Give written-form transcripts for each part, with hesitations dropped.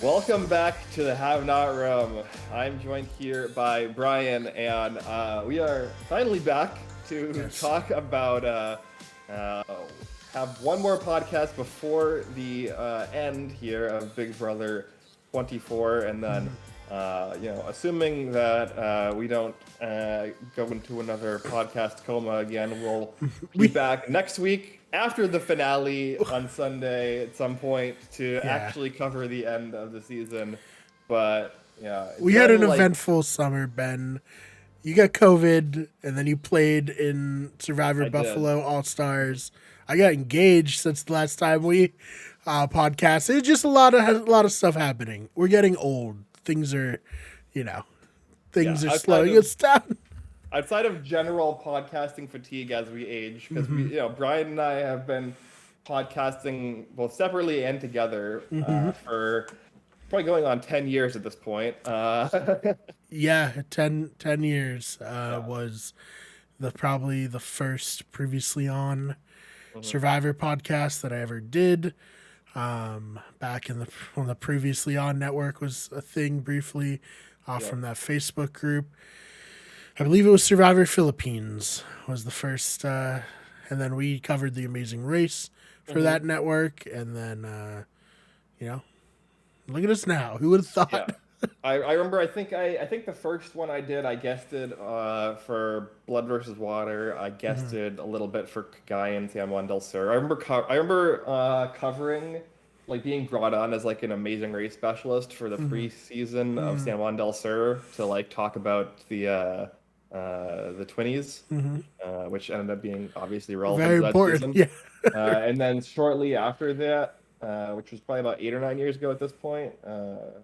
Welcome back to the Have Not Room. I'm joined here by Brian, and we are finally back to Yes. talk about uh, have one more podcast before the end here of Big Brother 24, and then assuming that we don't go into another podcast coma again, we'll be We back next week after the finale on Sunday at some point to yeah. actually cover the end of the season. But yeah, it's We had an been like eventful summer, Ben. You got COVID and then you played in Survivor I did. Buffalo All Stars. I got engaged since the last time we podcast. It's just a lot of stuff happening. We're getting old. Things are, you know, Yeah, things are slowing us down. outside of general podcasting fatigue as we age, because Mm-hmm. Brian and I have been podcasting both separately and together Mm-hmm. for probably going on 10 years at this point. Yeah, 10 years Yeah. was probably the first previously on Mhm. Survivor podcast that I ever did. Back in the when the previously on network was a thing briefly, Yeah. from that Facebook group. I believe it was Survivor Philippines was the first, and then we covered the Amazing Race for Hmm. that network, and then you know, look at us now. Who would have Yeah. thought? I remember. I think the first one I did, I guested for Blood versus Water. I Mhm. guested a little bit for Guy and San Juan del Sur. I remember covering, like being brought on as like an Amazing Race specialist for the Mhm. preseason of Mhm. San Juan del Sur to like talk about the Twinnies, Mhm. which ended up being obviously relevant Very to that important. season. Yeah. And then shortly after that, which was probably about 8 or 9 years ago at this point,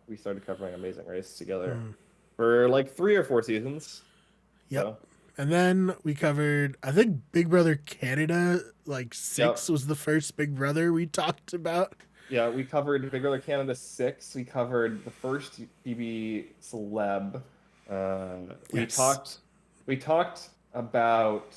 we started covering Amazing Race together Mm. for like 3 or 4 seasons. Yep. So, And then we covered, I think, Big Brother Canada, like yep. six was the first Big Brother we talked about. Yeah, we covered Big Brother Canada 6. We covered the first BB Celeb. We Yes. talked about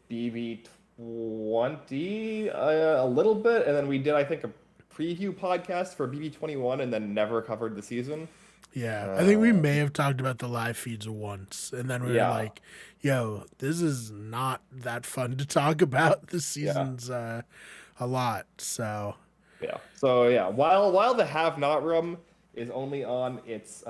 BB 20 a little bit, and then we did, I think, a preview podcast for BB 21, and then never covered the season. Yeah. I think we Uh, may have talked about the live feeds once. And then we were yeah, like, yo, this is not that fun to talk about. This yeah. season's a lot. So, Yeah. So yeah, while the Have Not Room is only on its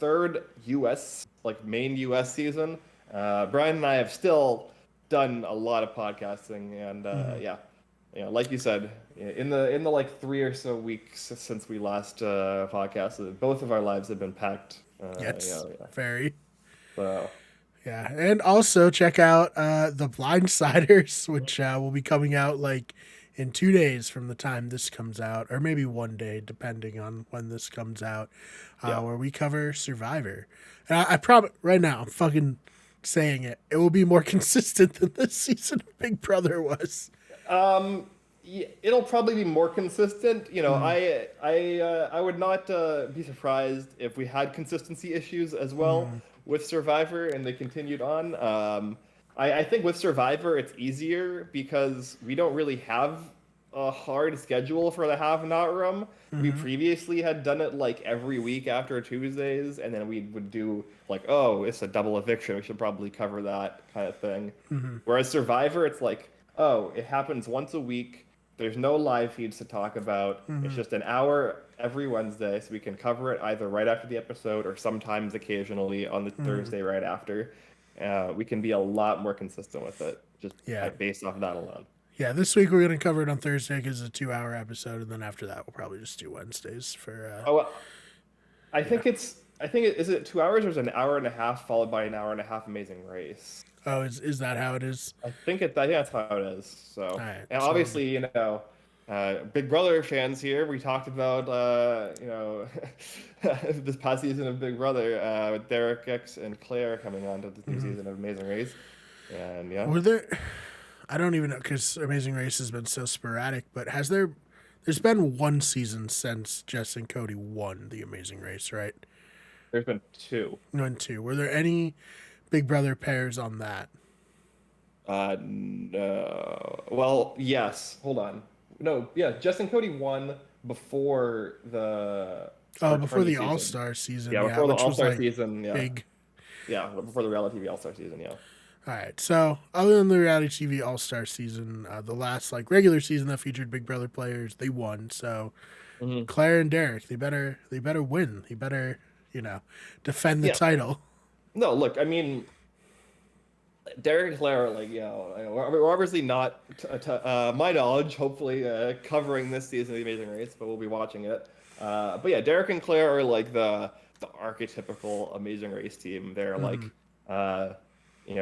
third U.S. like main U.S. season, Brian and I have still done a lot of podcasting, and mhm. yeah, like you said, in the like 3 or so weeks since we last podcasted, both of our lives have been packed. Yes, Yeah. very. So Yeah. And also check out The Blindsiders, which will be coming out like in 2 days from the time this comes out, or maybe one day, depending on when this comes out, yeah. where we cover Survivor. And I promise right now, I'm fucking saying it. It will be more consistent than this season of Big Brother was. Yeah, it'll probably be more consistent. Mm, I would not be surprised if we had consistency issues as well mm, with Survivor and they continued on. I think with Survivor it's easier because we don't really have a hard schedule for the Have Not Room. We mm, previously had done it like every week after Tuesdays, and then we would do like, oh, it's a double eviction. We should probably cover that kind of thing. mm, Whereas Survivor, it's like, oh, it happens once a week. There's no live feeds to talk about. It's mm, just an hour every Wednesday, so we can cover it either right after the episode or sometimes occasionally on the mm. Thursday right after. We can be a lot more consistent with it just Yeah. based off that alone. Yeah, this week we're going to cover it on Thursday because it's a 2 hour episode. And then after that, we'll probably just do Wednesdays for, Oh, I yeah. think is it 2 hours or is it an hour and a half followed by an hour and a half Amazing Race? Oh, is that how it is? I think that's how it is. All So, right. and So, obviously, Big Brother fans here. We talked about, this past season of Big Brother with Derek X and Claire coming on to this new mhm. season of Amazing Race, and yeah, Were there, I don't even know because Amazing Race has been so sporadic, but there's been one season since Jess and Cody won the Amazing Race, right? there's been two. One, two. Were there any Big Brother pairs on that? No. Well, yes. Hold on. No, yeah, Justin Cody won before the Oh, our before tourney the All season. Star season, Yeah, yeah, before the which All was Star like season. Yeah, big. yeah, before the reality TV All Star season. Yeah. All right. So, other than the reality TV All Star season, the last like regular season that featured Big Brother players, they won. So, Hmm. Claire and Derek, they better win. They better, defend the Yeah. title. No, look, I mean, Derek and Claire, like, we're obviously not, my knowledge, hopefully, covering this season of The Amazing Race, but we'll be watching it. But yeah, Derek and Claire are like the archetypical Amazing Race team. They're Hmm. like, uh,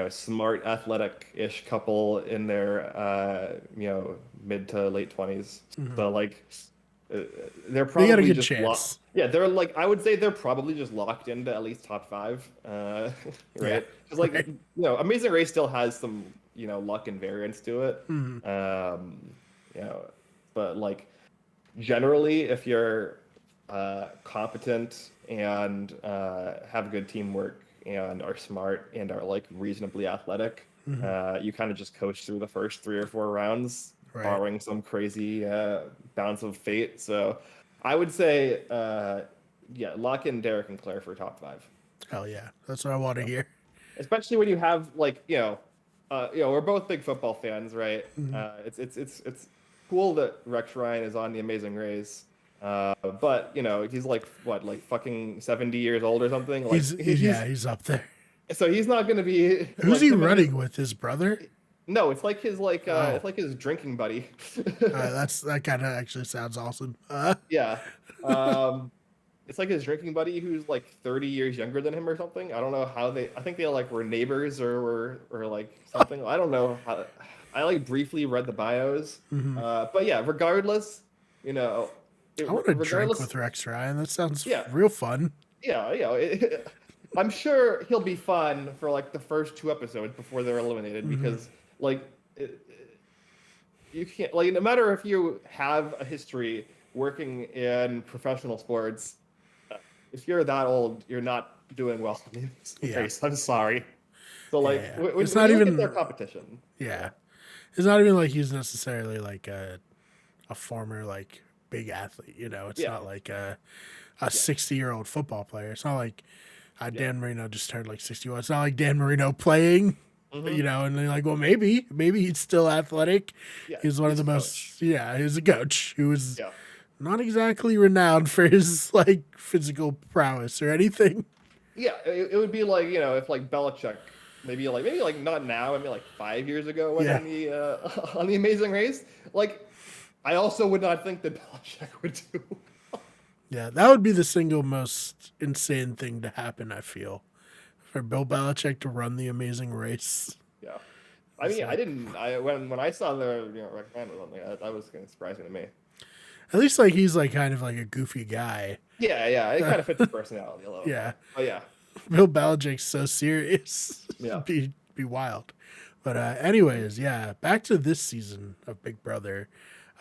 smart, athletic-ish couple in their, mid to late 20s. Hmm. So like, uh, they're They got a probably good just locked. chance. Yeah, they're like I would say they're probably just locked into at least top five, Yeah. right? Because like Right. Amazing Race still has some luck and variance to it, Hmm. um, you know, but like generally if you're competent and have good teamwork and are smart and are like reasonably athletic, Hmm. you kind of just coach through the first 3 or 4 rounds, Right. barring some crazy bounce of fate. So I would say, yeah, lock in Derek and Claire for top five. Hell yeah. That's what I want to Yeah. hear. Especially when you have like we're both big football fans, right? Hmm. It's cool that Rex Ryan is on The Amazing Race. But he's like what, like fucking 70 years old or something. Like He's up there. so he's not gonna be Who's like he him and his. running with? His brother? No, it's like Oh, it's like his drinking buddy. that kind of actually sounds awesome. Yeah. Um, it's like his drinking buddy who's like 30 years younger than him or something. I don't know how I think they like were neighbors or like something. I don't know how. I like briefly read the bios. Mhm. But yeah, regardless, you know, I want to drink regardless, with Rex Ryan. That sounds yeah, real fun. yeah, I'm sure he'll be fun for like the first 2 episodes before they're eliminated Hmm. because like it, you can't like no matter if you have a history working in professional sports, if you're that old, you're not doing well in this Yeah. race. I'm sorry. So like Yeah. when, It's when not you look at their even. competition, Yeah. It's not even like he's necessarily like a former like big athlete. It's yeah, not like a yeah, 60-year-old football player. It's not like yeah, Dan Marino just turned like 61. It's not like Dan Marino playing. hmm, And they're like, well, maybe he's still athletic. yeah. He's one of He's the a coach. most, yeah, he's a coach who was Yeah, not exactly renowned for his like physical prowess or anything. yeah. It would be like if like Belichick. Maybe like not now. Maybe like 5 years ago went Yeah. on the on the Amazing Race. Like I also would not think that Belichick would do. Yeah, that would be the single most insane thing to happen, I feel, for Bill Belichick to run the Amazing Race. Yeah. I It's mean, I like, didn't. When I saw the recommend or something, that was kind of surprising to me. at least like he's like kind of like a goofy guy. Yeah, yeah, it kind of fits his personality a little Yeah, bit. Oh yeah, Bill Belichick's so serious. yeah, Be wild. But anyways, yeah, back to this season of Big Brother.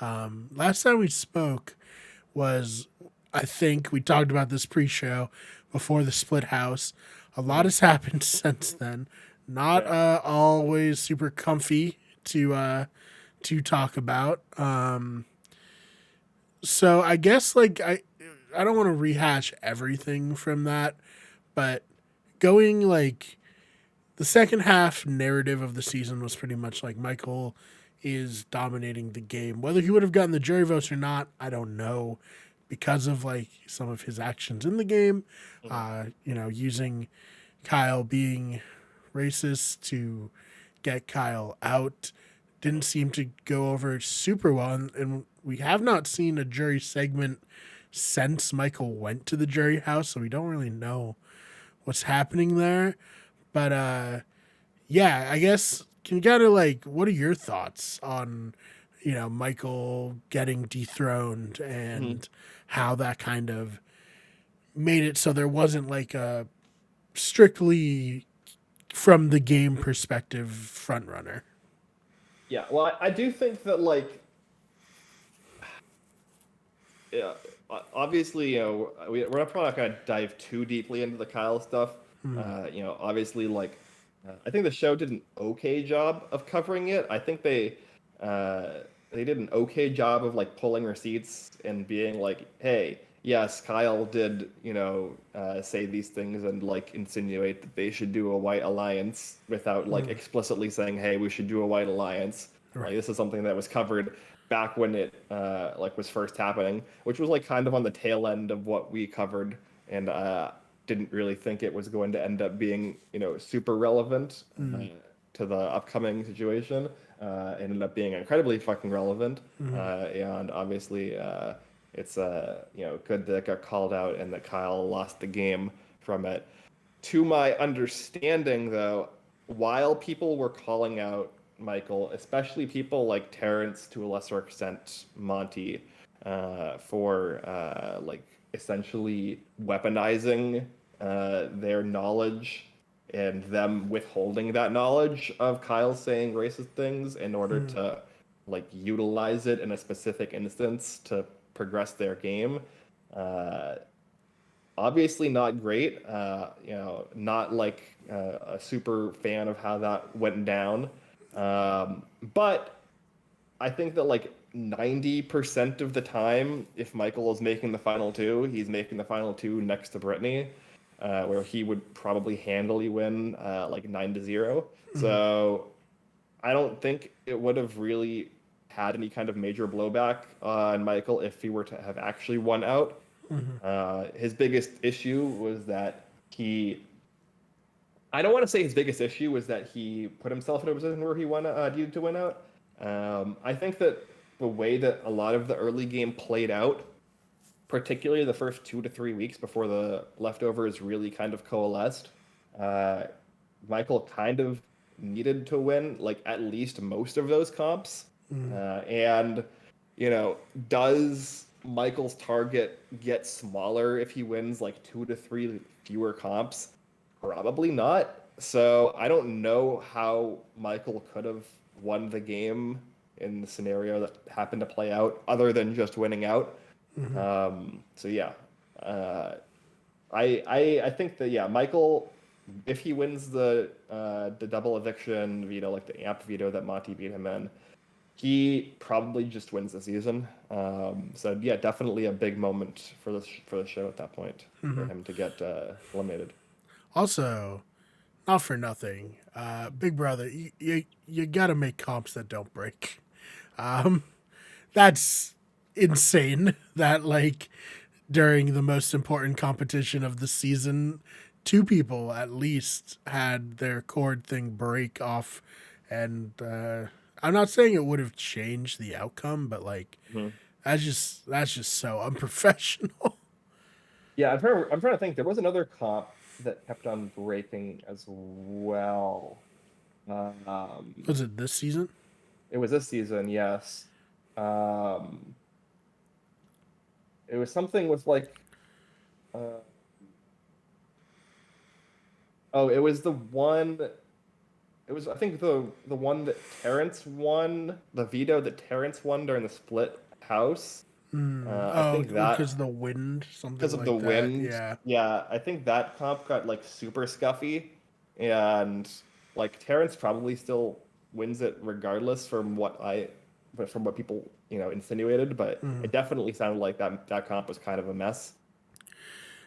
Last time we spoke was, I think we talked about this pre-show before the split house. A lot hmm, has happened since then. Not yeah, always super comfy to talk about. So I guess like I don't want to rehash everything from that, but going like the second half narrative of the season was pretty much like Michael is dominating the game. Whether he would have gotten the jury votes or not, I don't know, because of like some of his actions in the game. hmm, Using Kyle being racist to get Kyle out hmm, didn't seem to go over super well, and we have not seen a jury segment since Michael went to the jury house, so we don't really know what's happening there. But yeah, I guess can you kind of like what are your thoughts on Michael getting dethroned hmm. and how that kind of made it so there wasn't like a strictly from the game perspective front runner. Yeah. Well, I do think that like yeah, obviously we're probably not gonna dive too deeply into the Kyle stuff. Hmm. Obviously like I think the show did an okay job of covering it. I think uh, they did an okay job of like pulling receipts and being like, hey, yes, Kyle did, say these things and like insinuate that they should do a white alliance without like Mm, explicitly saying, "Hey, we should do a white alliance." right. Like this is something that was covered back when it like was first happening, which was like kind of on the tail end of what we covered, and didn't really think it was going to end up being, super relevant Mm, to the upcoming situation. Ended up being incredibly fucking relevant, mm, and obviously it's good that it got called out and that Kyle lost the game from it. To my understanding, though, while people were calling out Michael, especially people like Terrence, to a lesser extent Monty, for like essentially weaponizing their knowledge and them withholding that knowledge of Kyle saying racist things in order mm, to like utilize it in a specific instance to progress their game. Uh, Obviously not great. Not like a super fan of how that went down. But I think that like 90% of the time, if Michael is making the final two, he's making the final two next to Brittany, where he would probably handily win like 9-0. mm, So I don't think it would have really had any kind of major blowback on Michael if he were to have actually won out. mm, His biggest issue was that I don't want to say his biggest issue was that he put himself in a position where he needed to win out. I think that the way that a lot of the early game played out, particularly the first 2 to 3 weeks before the leftovers really kind of coalesced, uh, Michael kind of needed to win like at least most of those comps. mm. And, does Michael's target get smaller if he wins like 2 to 3 fewer comps? Probably not. So I don't know how Michael could have won the game in the scenario that happened to play out, other than just winning out. Mhm. So yeah, uh, I think that yeah, Michael, if he wins the double eviction veto, like the amp veto that Monty beat him in, he probably just wins the season. So yeah, definitely a big moment for the show at that point for Mhm. him to get eliminated. Also, not for nothing, Big Brother, you gotta make comps that don't break. Um, that's insane. That like during the most important competition of the season, two people at least had their cord thing break off, and I'm not saying it would have changed the outcome, but like Mhm. that's just so unprofessional. Yeah, I'm trying to think. There was another comp that kept on breaking as well. Um, Was it this season? it was this season, yes. Um, it was something with like, uh, oh, it was the one. It was I think the one that Terrence won, the veto that Terrence won during the split house. Mm. I Oh, think that because the wind, because something of the like that. wind. Yeah. Yeah, I think that comp got like super scuffy, and like Terrence probably still wins it regardless but from what people insinuated. But Mm. it definitely sounded like that comp was kind of a mess.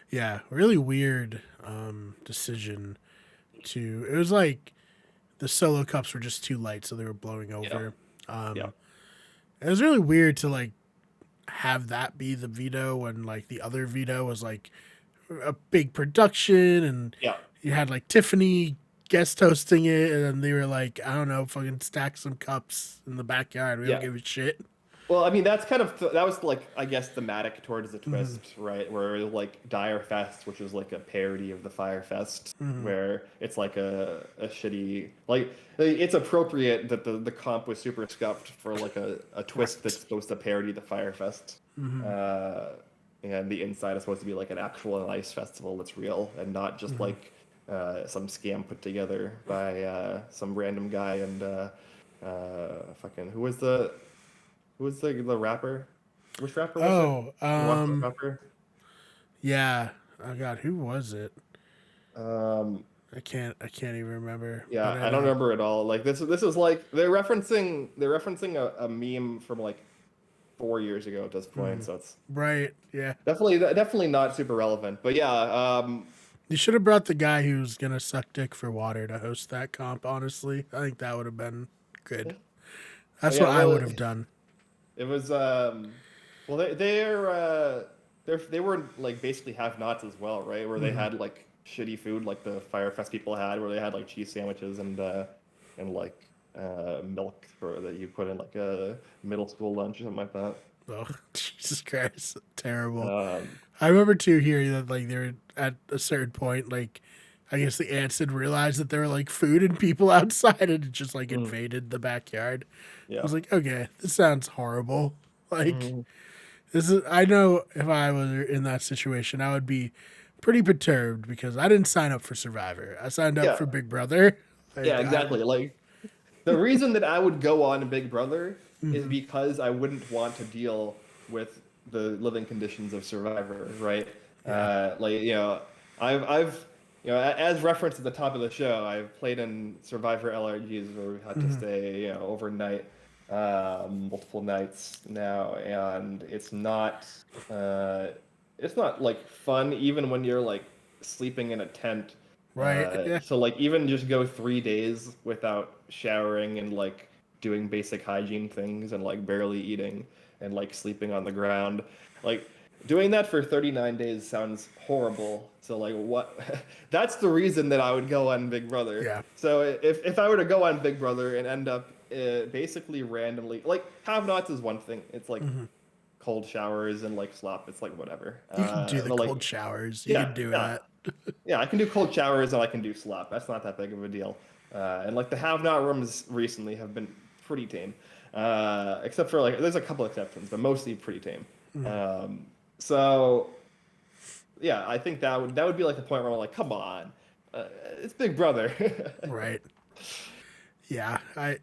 Yeah. Really weird decision to. It was like the solo cups were just too light, so they were blowing Yeah, over. yeah, It was really weird to like have that be the veto when like the other veto was like a big production and yeah. you had like Tiffany guest hosting it and then they were like, I don't know, fucking stack some cups in the backyard. We don't Yeah. give a shit. Well, I mean, that's kind of that was like I guess thematic towards the Mm-hmm. twist, right? Where like Dire Fest, which was like a parody of the Fire Fest, Mm-hmm. where it's like a shitty like it's appropriate that the comp was super scuffed for like a twist that's Right. supposed to parody the Fire Fest, Mm-hmm. uh, and the inside is supposed to be like an actual ice festival that's real and not just Mm-hmm. like some scam put together by some random guy and fucking who was the rapper? Which rapper was it? Oh, The one rapper? yeah. Oh god, who was it? Um, I can't even remember. But yeah, I it don't remember at all. Like this is like they're referencing a meme from like 4 years ago at this point, so it's Right. Yeah. definitely not super relevant. But yeah, You should have brought the guy who's gonna suck dick for water to host that comp. Honestly, I think that would have been good. That's what yeah, I well, would have done. it was well they were like basically have-nots as well, right? Where they had like shitty food like the Firefest people had, where they had like cheese sandwiches and like milk for that you put in like a middle school lunch or something like that. Oh, Jesus Christ, terrible. Um, I remember too hearing that like they were at a certain point, like I guess the ants had realized that there were like food and people outside, and it just like mm, invaded the backyard. I yeah. was like, okay, this sounds horrible. Like Mhm. this is. I know if I was in that situation, I would be pretty perturbed because I didn't sign up for Survivor. I signed up Yeah, for Big Brother. yeah, Like I'm. exactly. Like the reason that I would go on Big Brother is because I wouldn't want to deal with the living conditions of Survivor, right? Yeah. Like I've as referenced at the top of the show, I've played in Survivor LRGs where we had to stay overnight, multiple nights now, and uh, it's not like fun even when you're like sleeping in a tent. Right. Yeah. So like even just go 3 days without showering and like doing basic hygiene things and like barely eating and like sleeping on the ground. Like doing that for 39 days sounds horrible. So like what that's the reason that I would go on Big Brother. Yeah. So if I were to go on Big Brother and end up basically randomly like have nots is one thing. It's like cold showers and like slop. It's like whatever. You can do the But like cold showers. You yeah, can do yeah. that. Yeah, I can do cold showers and I can do slop. That's not that big of a deal. And like the have-not rooms recently have been pretty tame, except for like there's a couple exceptions, but mostly pretty tame. So yeah, I think that would be like the point where I'm like, come on, it's Big Brother. Right. Yeah. I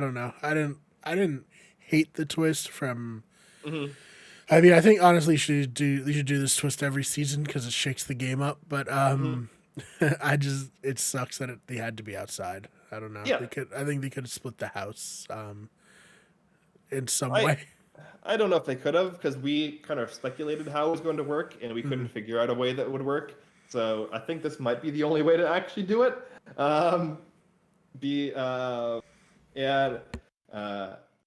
don't know. I didn't hate the twist from. Mhm. I mean, I think honestly, you should do this twist every season because it shakes the game up. But Mhm. it sucks that they had to be outside. I don't know. Yeah, I think they could have split the house, in some I way. I don't know if they could have because we kind of speculated how it was going to work and we couldn't figure out a way that would work. So I think this might be the only way to actually do it. Um, be and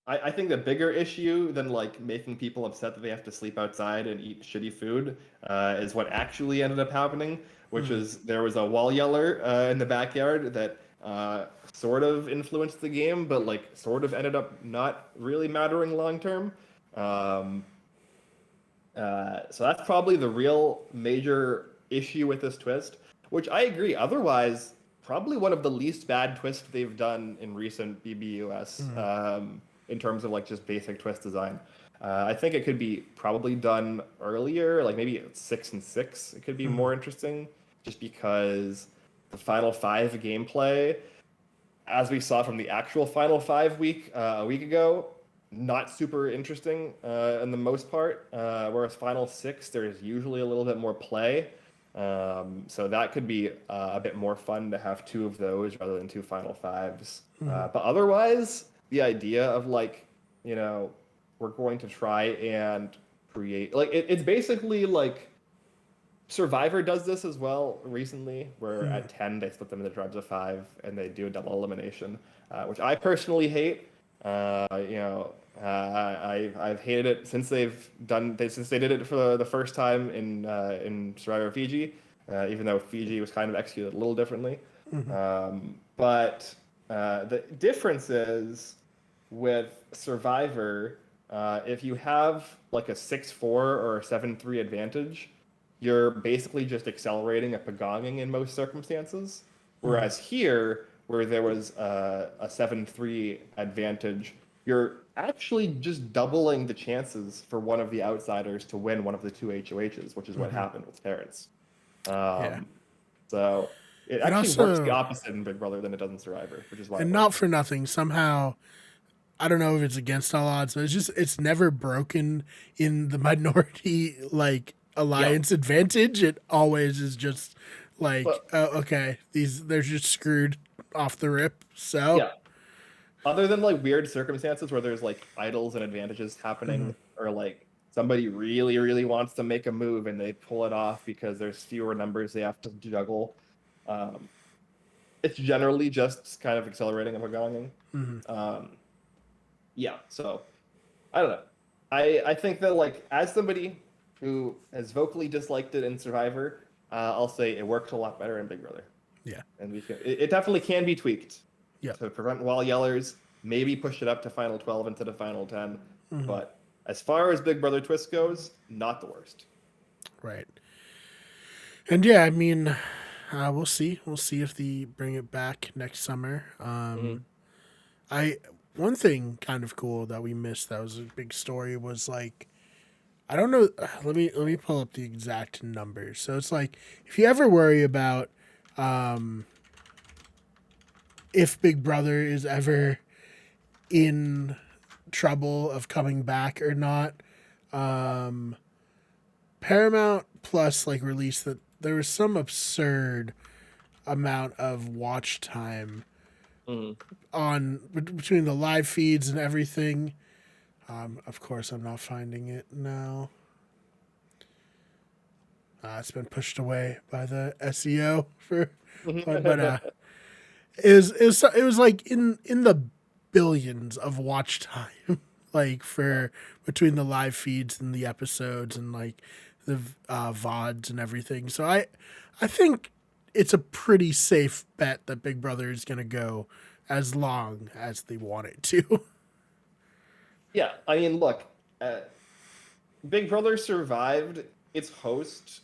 I think the bigger issue than like making people upset that they have to sleep outside and eat shitty food is what actually ended up happening, which is there was a wall yeller in the backyard that sort of influenced the game, but like sort of ended up not really mattering long term. Um, so that's probably the real major issue with this twist, which I agree. Otherwise, probably one of the least bad twists they've done in recent BBUS in terms of like just basic twist design. I think it could be probably done earlier, like maybe 6 and 6. It could be more interesting, just because the Final Five gameplay, as we saw from the actual Final Five week a week ago, not super interesting in the most part. Whereas Final Six, there's usually a little bit more play. So that could be a bit more fun to have two of those rather than two Final Fives. But otherwise, the idea of like, we're going to try and create like it's basically like Survivor does this as well recently, where at 10 they split them into tribes of 5 and they do a double elimination, which I personally hate. I've hated it since since they did it for the first time in Survivor Fiji, even though Fiji was kind of executed a little differently. But the difference is with Survivor, if you have like a 6-4 or a 7-3 advantage, you're basically just accelerating a pagonging in most circumstances. Whereas here, where there was a 7-3 advantage, you're actually just doubling the chances for one of the outsiders to win one of the two HOHs, which is what happened with Terrence. Yeah. So it And actually works the also, opposite in Big Brother than it does in Survivor, which is why I and like not it. for nothing, somehow I don't know if it's against all odds, but it's never broken in the minority like Yeah, alliance advantage. It always is just like, but oh, okay, they're just screwed off the rip. So yeah, other than like weird circumstances where there's like idols and advantages happening, or like somebody really, really wants to make a move and they pull it off because there's fewer numbers they have to juggle. Um, it's generally just kind of accelerating and going. Yeah, so I don't know. I think that like as somebody who has vocally disliked it in Survivor, I'll say it worked a lot better in Big Brother. Yeah. And it definitely can be tweaked Yeah. to prevent wall yellers, maybe push it up to Final 12 instead of Final 10. But as far as Big Brother Twist goes, not the worst. Right. And yeah, I mean, we'll see. We'll see if they bring it back next summer. One thing kind of cool that we missed that was a big story was like, I don't know. Let me pull up the exact numbers. So it's like if you ever worry about if Big Brother is ever in trouble of coming back or not, Paramount Plus like released that there was some absurd amount of watch time on between the live feeds and everything. Of course, I'm not finding it now. It's been pushed away by the SEO but it was like in the billions of watch time, like for between the live feeds and the episodes and like the VODs and everything. So I think it's a pretty safe bet that Big Brother is going to go as long as they want it to. Yeah, I mean, look, Big Brother survived its host's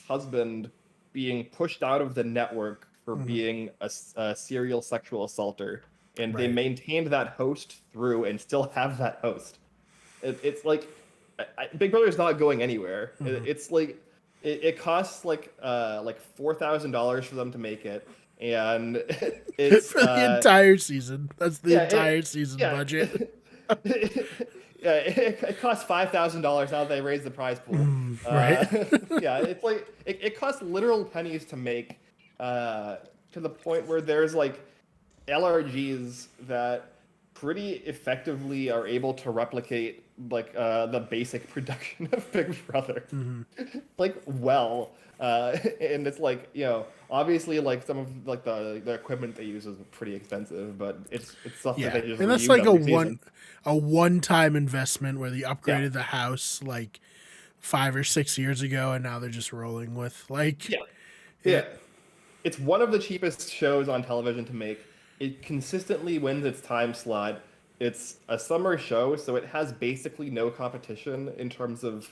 husband being pushed out of the network for being a serial sexual assaulter, and they maintained that host through and still have that host. It's like Big Brother's not going anywhere. It's like it costs like $4,000 for them to make it, and it's for the entire season. That's the entire season budget. Yeah, it costs $5,000 now that they raised the prize pool. Right. Yeah, it's like it costs literal pennies to make, to the point where there's like LRGs that pretty effectively are able to replicate like the basic production of Big Brother, like and it's like, you know, obviously like some of like the equipment they use is pretty expensive, but it's stuff that they just and that's reuse like every a one-time investment where they upgraded Yeah. the house like 5 or 6 years ago, and now they're just rolling with like yeah. It's one of the cheapest shows on television to make. It consistently wins its time slot. It's a summer show, so it has basically no competition in terms of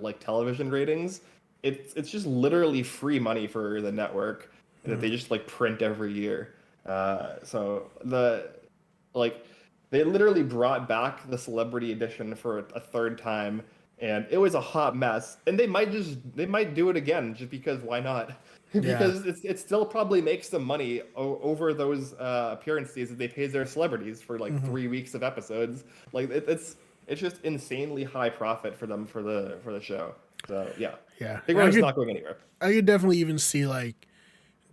like television ratings. It's just literally free money for the network that they just like print every year. So they literally brought back the celebrity edition for a third time, and it was a hot mess. And they might do it again just because why not? Because it still probably makes them money over those appearances that they pay their celebrities for like 3 weeks of episodes. Like it's just insanely high profit for them for the show. So yeah, Big Brother's not going anywhere. I could definitely even see like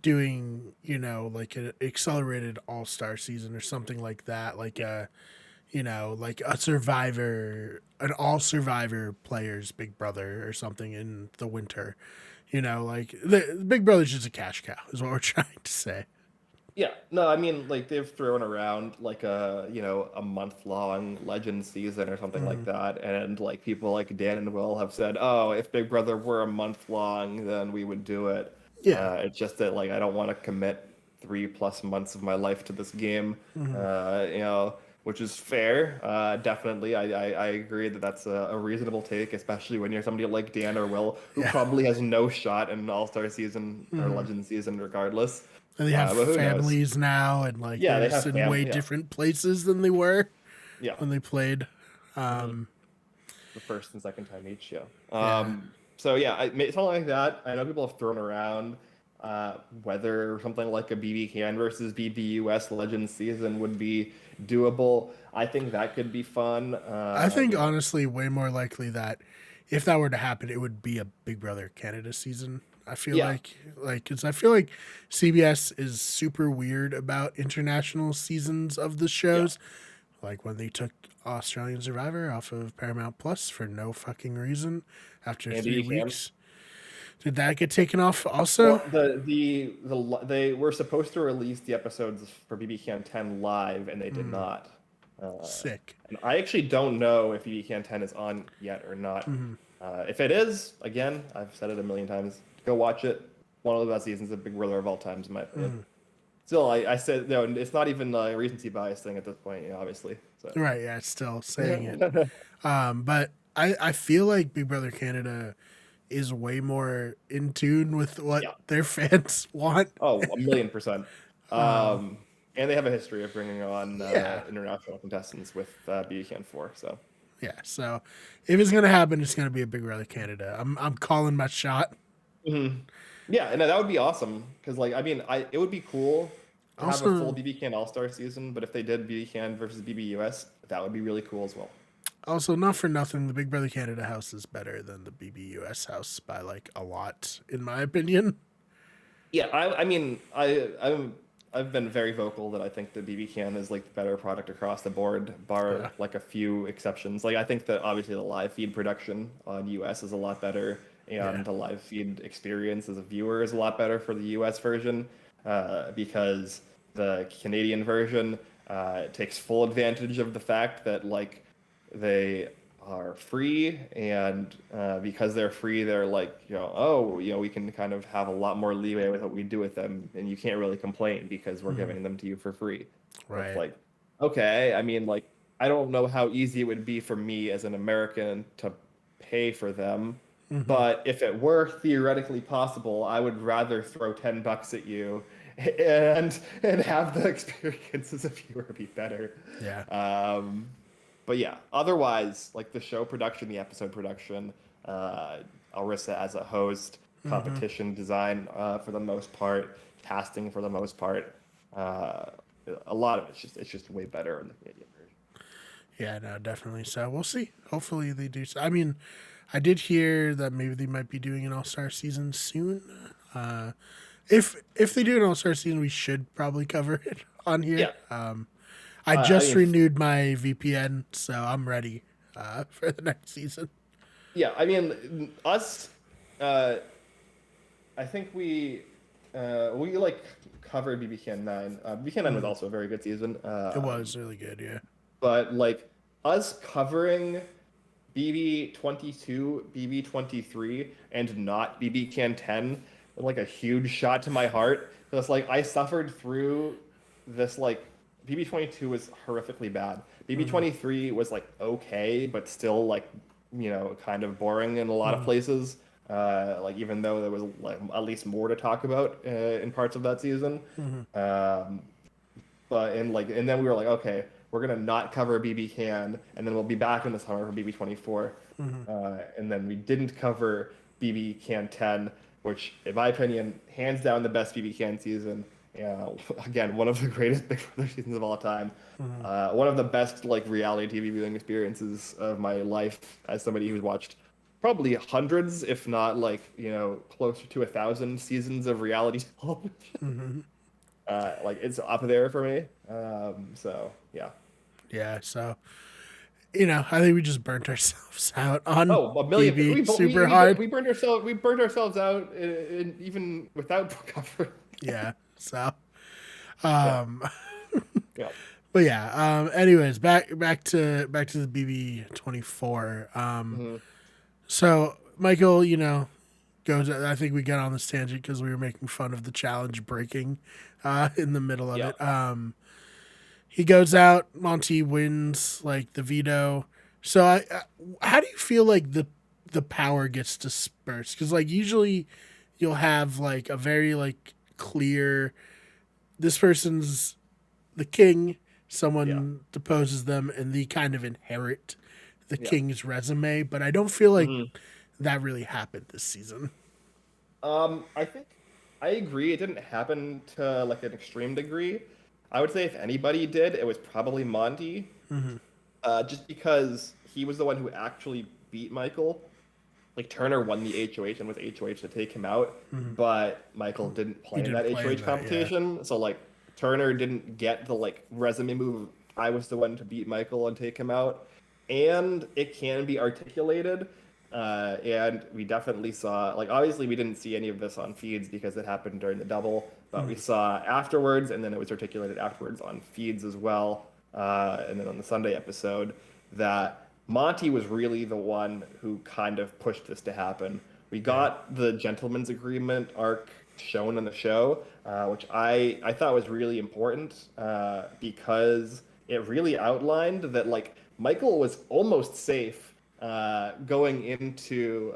doing, you know, like an accelerated all-star season or something like that, like you know, like an all Survivor players Big Brother or something in the winter. You know, like the Big Brother's just a cash cow is what we're trying to say. Yeah, no, I mean, like they've thrown around like a month-long Legend season or something like that, and like people like Dan and Will have said, "Oh, if Big Brother were a month long, then we would do it." Yeah. It's just that like I don't want to commit 3+ months of my life to this game, you know, which is fair. Definitely, I agree that that's a reasonable take, especially when you're somebody like Dan or Will who probably has no shot in an All-Star season or Legend season, regardless. And they have families now, and like they're just in way different places than they were when they played. The first and second time each, So yeah, something like that. I know people have thrown around whether something like a BB Can versus BBUS Legends season would be doable. I think that could be fun. I think honestly, way more likely that if that were to happen, it would be a Big Brother Canada season. I feel Yeah. because I feel like CBS is super weird about international seasons of the Yeah. shows. Like when they took Australian Survivor off of Paramount Plus for no fucking reason after And 3 BB weeks. Did that get taken off also? Well, they were supposed to release the episodes for BB Can 10 live, and they did not. Sick. And I actually don't know if BB Can 10 is on yet or not. If it is, again, I've said it a million times. Go watch it. One of the best seasons of Big Brother of all times, in my opinion. Still, I said no. It's not even a recency bias thing at this point, obviously. So. Right, yeah, still saying it. But I feel like Big Brother Canada is way more in tune with what Yeah. their fans want. Oh, 1,000,000%. And they have a history of bringing on Yeah. international contestants with BB Can 4. So. Yeah, so if it's gonna happen, it's gonna be a Big Brother Canada. I'm calling my shot. Yeah, and that would be awesome because, like, I mean, it would be cool to have a full Also, BB Can All Star season, but if they did BB Can versus BBUS, that would be really cool as well. not for nothing, the Big Brother Canada house is better than the BBUS house by like a lot, in my opinion. Yeah, I mean, I've been very vocal that I think the BB Can is like the better product across the board, bar Yeah. like a few exceptions. Like I think that obviously the live feed production on US is a lot better, and Yeah. the live feed experience as a viewer is a lot better for the US version, because the Canadian version takes full advantage of the fact that like they are free, and because they're free, they're like, oh, we can kind of have a lot more leeway with what we do with them, and you can't really complain because we're giving them to you for free. So it's Right. like, okay, I mean, like, I don't know how easy it would be for me as an American to pay for them, but if it were theoretically possible, I would rather throw $10 at you and have the experience as a viewer be better. Yeah. But yeah, otherwise, like the show production, the episode production, Arissa as a host, competition design for the most part, casting for the most part, a lot of it's just way better in the Canadian version. Yeah, no, definitely. So we'll see. Hopefully they do. I mean, I did hear that maybe they might be doing an All Star season soon. If they do an All Star season, we should probably cover it on here. Yeah, I I just mean, renewed my VPN, so I'm ready for the next season. yeah, I mean us. Uh, I think we like covered BB Can 9. BB Can 9 was also a very good season. It was really good, yeah. But like us covering BB 22, BB 23, and not BB Can 10 was like a huge shot to my heart. Because like I suffered through this like BB 22 was horrifically bad. BB 23 was like okay, but still like kind of boring in a lot of places. Like even though there was like at least more to talk about in parts of that season. And then we were like, okay, we're gonna not cover BB Can, and then we'll be back in the summer for BB 24. And then we didn't cover BB Can 10, which, in my opinion, hands down the best BB Can season. Again, one of the greatest Big Brother seasons of all time. One of the best like reality TV viewing experiences of my life as somebody who's watched probably hundreds, if not like closer to 1,000 seasons of reality television. Like it's up there for me. So yeah. Yeah, so I think we just burnt ourselves out on Oh, a million. BB super hard. We burned ourselves. We burned ourselves out even without cover. Yeah, so Yeah. Yeah. but yeah. Anyways, back to the BB 24. So Michael, goes. I think we got on this tangent because we were making fun of the challenge breaking in the middle of Yeah. it. He goes out. Monty wins like the veto. So how do you feel like the power gets dispersed? Because like usually you'll have like a very like clear. This person's the king. Someone deposes them, and they kind of inherit the king's resume. But I don't feel like that really happened this season. I think I agree. It didn't happen to like an extreme degree. I would say if anybody did, it was probably Monty. Just because he was the one who actually beat Michael. like Turner won the HOH and was HOH to take him out, but Michael didn't play in didn't that play in HOH that, yeah. competition. So like Turner didn't get the like resume move. I was the one to beat Michael and take him out, and it can be articulated. And we definitely saw, like, obviously we didn't see any of this on feeds because it happened during the double, but we saw afterwards, and then it was articulated afterwards on feeds as well, and then on the Sunday episode, that Monty was really the one who kind of pushed this to happen. We got the gentleman's agreement arc shown on the show, which I thought was really important because it really outlined that like Michael was almost safe going into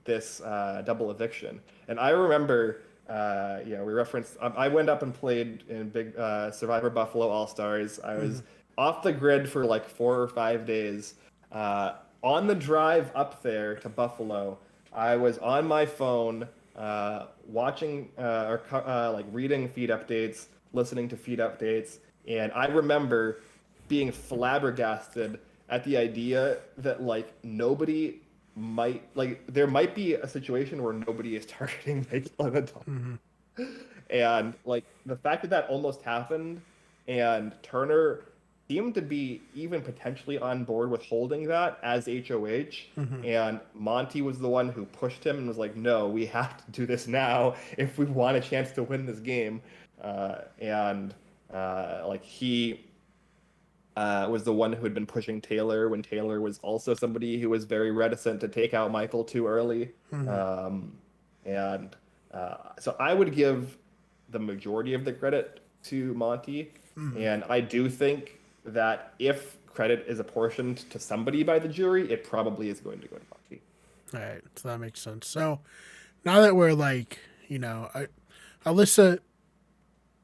this double eviction. And I remember, we referenced, I went up and played in big Survivor Buffalo All Stars. I was off the grid for like 4 or 5 days. On the drive up there to Buffalo, I was on my phone watching like reading feed updates, listening to feed updates, and I remember being flabbergasted at the idea that like nobody might like there might be a situation where nobody is targeting Michael in the double. And like the fact that that almost happened, and Turner seemed to be even potentially on board with holding that as HOH, and Monty was the one who pushed him and was like, no, we have to do this now if we want a chance to win this game. Like he was the one who had been pushing Taylor when Taylor was also somebody who was very reticent to take out Michael too early. So I would give the majority of the credit to Monty. And I do think that if credit is apportioned to somebody by the jury, it probably is going to go to Monty. All right, so that makes sense. So now that we're like, Alyssa,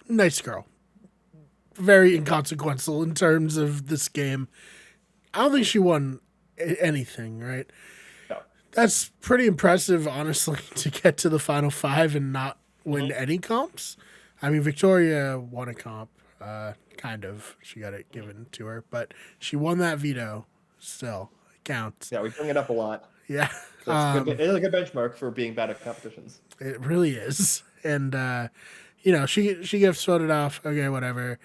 nice girl, very inconsequential in terms of this game. I don't think she won anything, right? No. That's pretty impressive, honestly, to get to the final 5 and not win any comps. I mean, Victoria won a comp, kind of. She got it given to her, but she won that veto. Still, it counts. Yeah, we bring it up a lot. Yeah. It's a good benchmark for being bad at competitions. It really is. And, she gets voted off. Okay, whatever.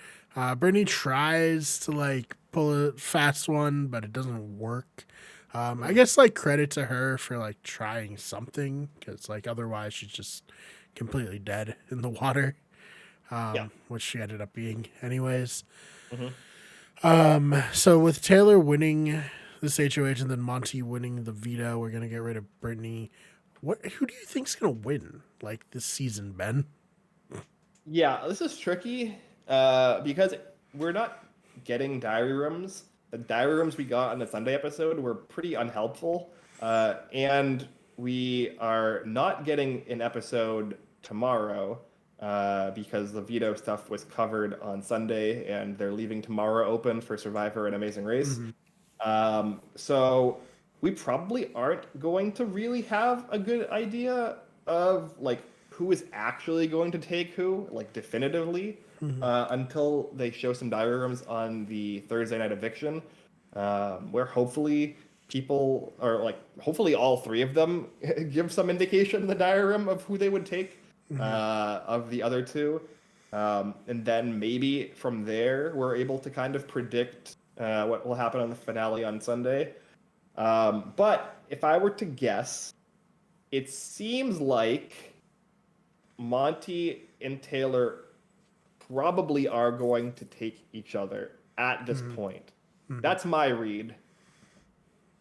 Brittany tries to, like, pull a fast one, but it doesn't work. I guess, like, credit to her for, like, trying something, because, like, otherwise she's just completely dead in the water, which she ended up being anyways. So with Taylor winning this HOH and then Monty winning the veto, we're going to get rid of Brittany. Who do you think's going to win, like, this season, Ben? Yeah, this is tricky because we're not getting diary rooms. The diary rooms we got on the Sunday episode were pretty unhelpful. And we are not getting an episode tomorrow because the veto stuff was covered on Sunday and they're leaving tomorrow open for Survivor and Amazing Race. So we probably aren't going to really have a good idea of like who is actually going to take who, like definitively, until they show some diary rooms on the Thursday night eviction, where hopefully people, or like hopefully all 3 of them give some indication in the diary room of who they would take of the other 2. And then maybe from there, we're able to kind of predict what will happen on the finale on Sunday. But if I were to guess, it seems like Monty and Taylor probably are going to take each other at this point. That's my read.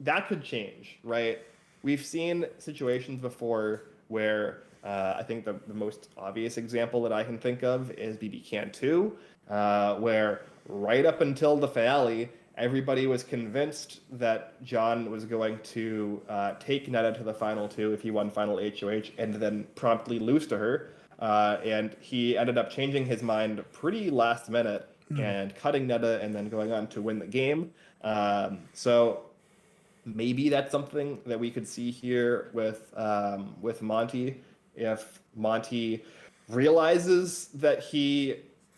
That could change, right? We've seen situations before where I think the most obvious example that I can think of is BB Can 2, where right up until the finale, everybody was convinced that John was going to take Netta to the final 2 if he won final HOH and then promptly lose to her. And he ended up changing his mind pretty last minute and cutting Netta and then going on to win the game. So maybe that's something that we could see here with Monty. If Monty realizes that he,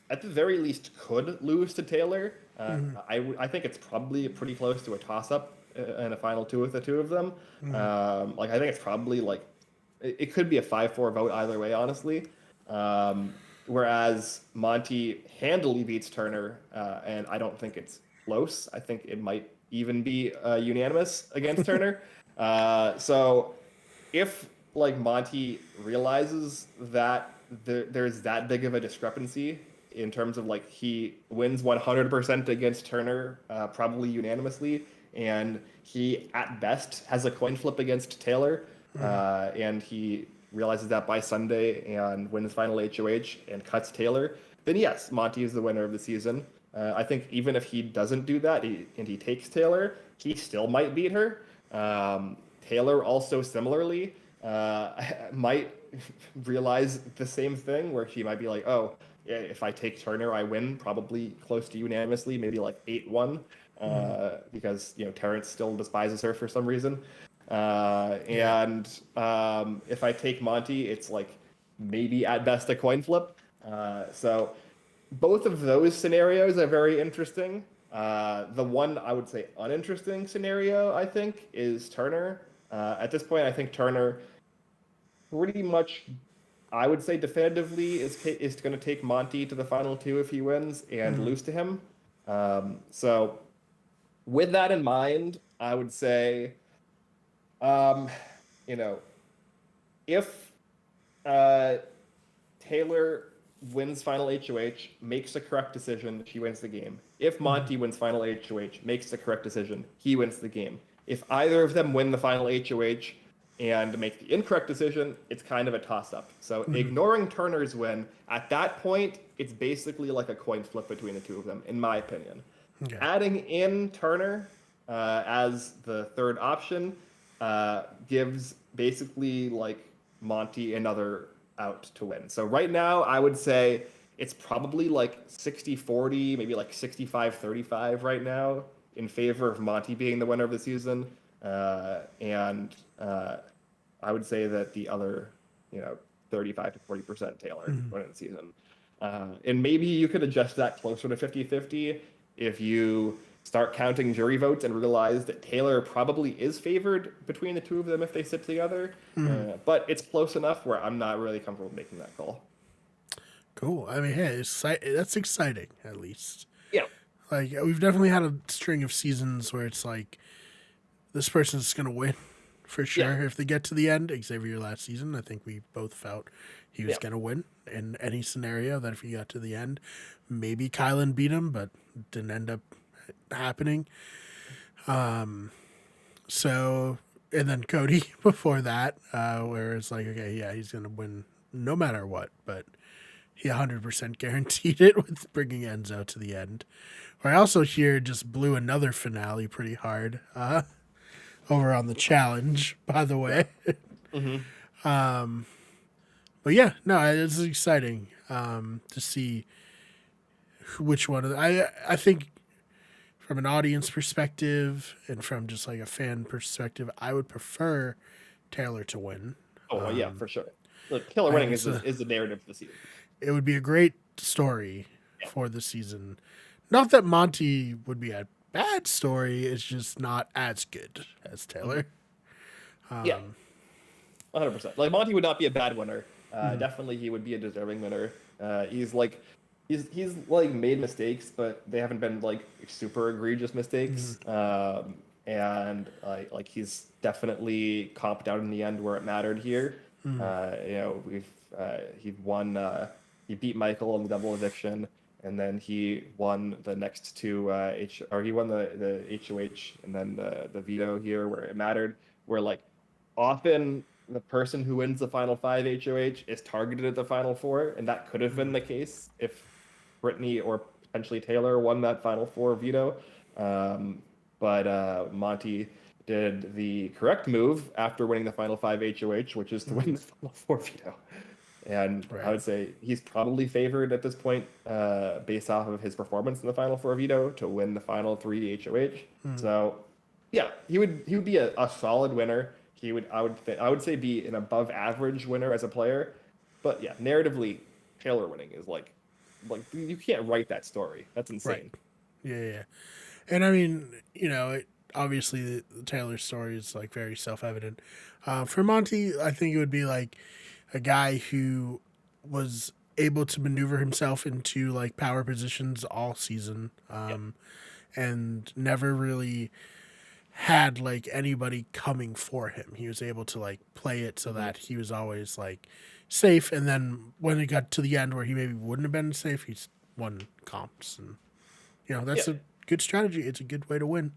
at the very least, could lose to Taylor, I think it's probably pretty close to a toss-up in a final two with the two of them. Like I think it's probably like it could be a 5-4 vote either way, honestly. Whereas Monty handily beats Turner, and I don't think it's close. I think it might even be unanimous against Turner. So if like Monty realizes that there's that big of a discrepancy in terms of like he wins 100% against Turner, probably unanimously, and he at best has a coin flip against Taylor, and he realizes that by Sunday and wins final HOH and cuts Taylor, then yes, Monty is the winner of the season. I think even if he doesn't do that and he takes Taylor, he still might beat her. Taylor also similarly might realize the same thing where she might be like, oh, yeah, if I take Turner, I win probably close to unanimously, maybe like 8-1, because Terrence still despises her for some reason. And if I take Monty, it's like maybe at best a coin flip. So both of those scenarios are very interesting. The one I would say uninteresting scenario, I think, is Turner. At this point, I think Turner pretty much, I would say definitively, is going to take Monty to the final two if he wins and lose to him. So with that in mind, I would say, if Taylor wins final HOH, makes the correct decision, she wins the game. If Monty wins final HOH, makes the correct decision, he wins the game. If either of them win the final HOH and make the incorrect decision, it's kind of a toss-up. So ignoring Turner's win, at that point, it's basically like a coin flip between the two of them, in my opinion. Okay. Adding in Turner as the third option gives basically like Monty another out to win. So right now, I would say it's probably like 60-40, maybe like 65-35 right now in favor of Monty being the winner of the season. And I would say that the other, 35-40% Taylor winning the season. And maybe you could adjust that closer to 50-50 if you start counting jury votes and realize that Taylor probably is favored between the two of them if they sit together. But it's close enough where I'm not really comfortable making that call. Cool. I mean, hey, that's exciting, at least. Yeah. Like, we've definitely had a string of seasons where it's like, this person's going to win for sure. Yeah. If they get to the end, Xavier last season, I think we both felt he was going to win in any scenario, that if he got to the end, maybe Kylan beat him, but didn't end up happening. So, and then Cody before that, where it's like, okay, yeah, he's going to win no matter what, but he 100% guaranteed it with bringing Enzo to the end. Or I also hear just blew another finale pretty hard over on the challenge, by the way. But yeah, no, it's exciting to see which one of I think from an audience perspective and from just like a fan perspective, I would prefer Taylor to win. Oh, yeah, for sure. Look, Taylor winning is the narrative of the season. It would be a great story for the season. Not that Monty would be a bad story, it's just not as good as Taylor. 100%. Like, Monty would not be a bad winner. Definitely he would be a deserving winner. He's made mistakes, but they haven't been like super egregious mistakes. And like he's definitely comped out in the end where it mattered here. He won. He beat Michael on the double eviction, and then he won the next two he won the HOH and then the veto here where it mattered. Where like often the person who wins the final 5 HOH is targeted at the final 4, and that could have been the case if Brittany or potentially Taylor won that final 4 veto. But Monty did the correct move after winning the final 5 HOH, which is to win the final 4 veto. And I would say he's probably favored at this point, based off of his performance in the final 4 veto, to win the final 3 HOH. So, yeah, he would be a solid winner. He would I would say be an above average winner as a player. But yeah, narratively, Taylor winning is like you can't write that story. That's insane. Right. Yeah. And I mean, obviously Taylor's story is like very self-evident. For Monty, I think it would be like a guy who was able to maneuver himself into like power positions all season, and never really had like anybody coming for him. He was able to like play it so that he was always like safe, and then when it got to the end where he maybe wouldn't have been safe, he's won comps, and that's Yeah. a good strategy. It's a good way to win.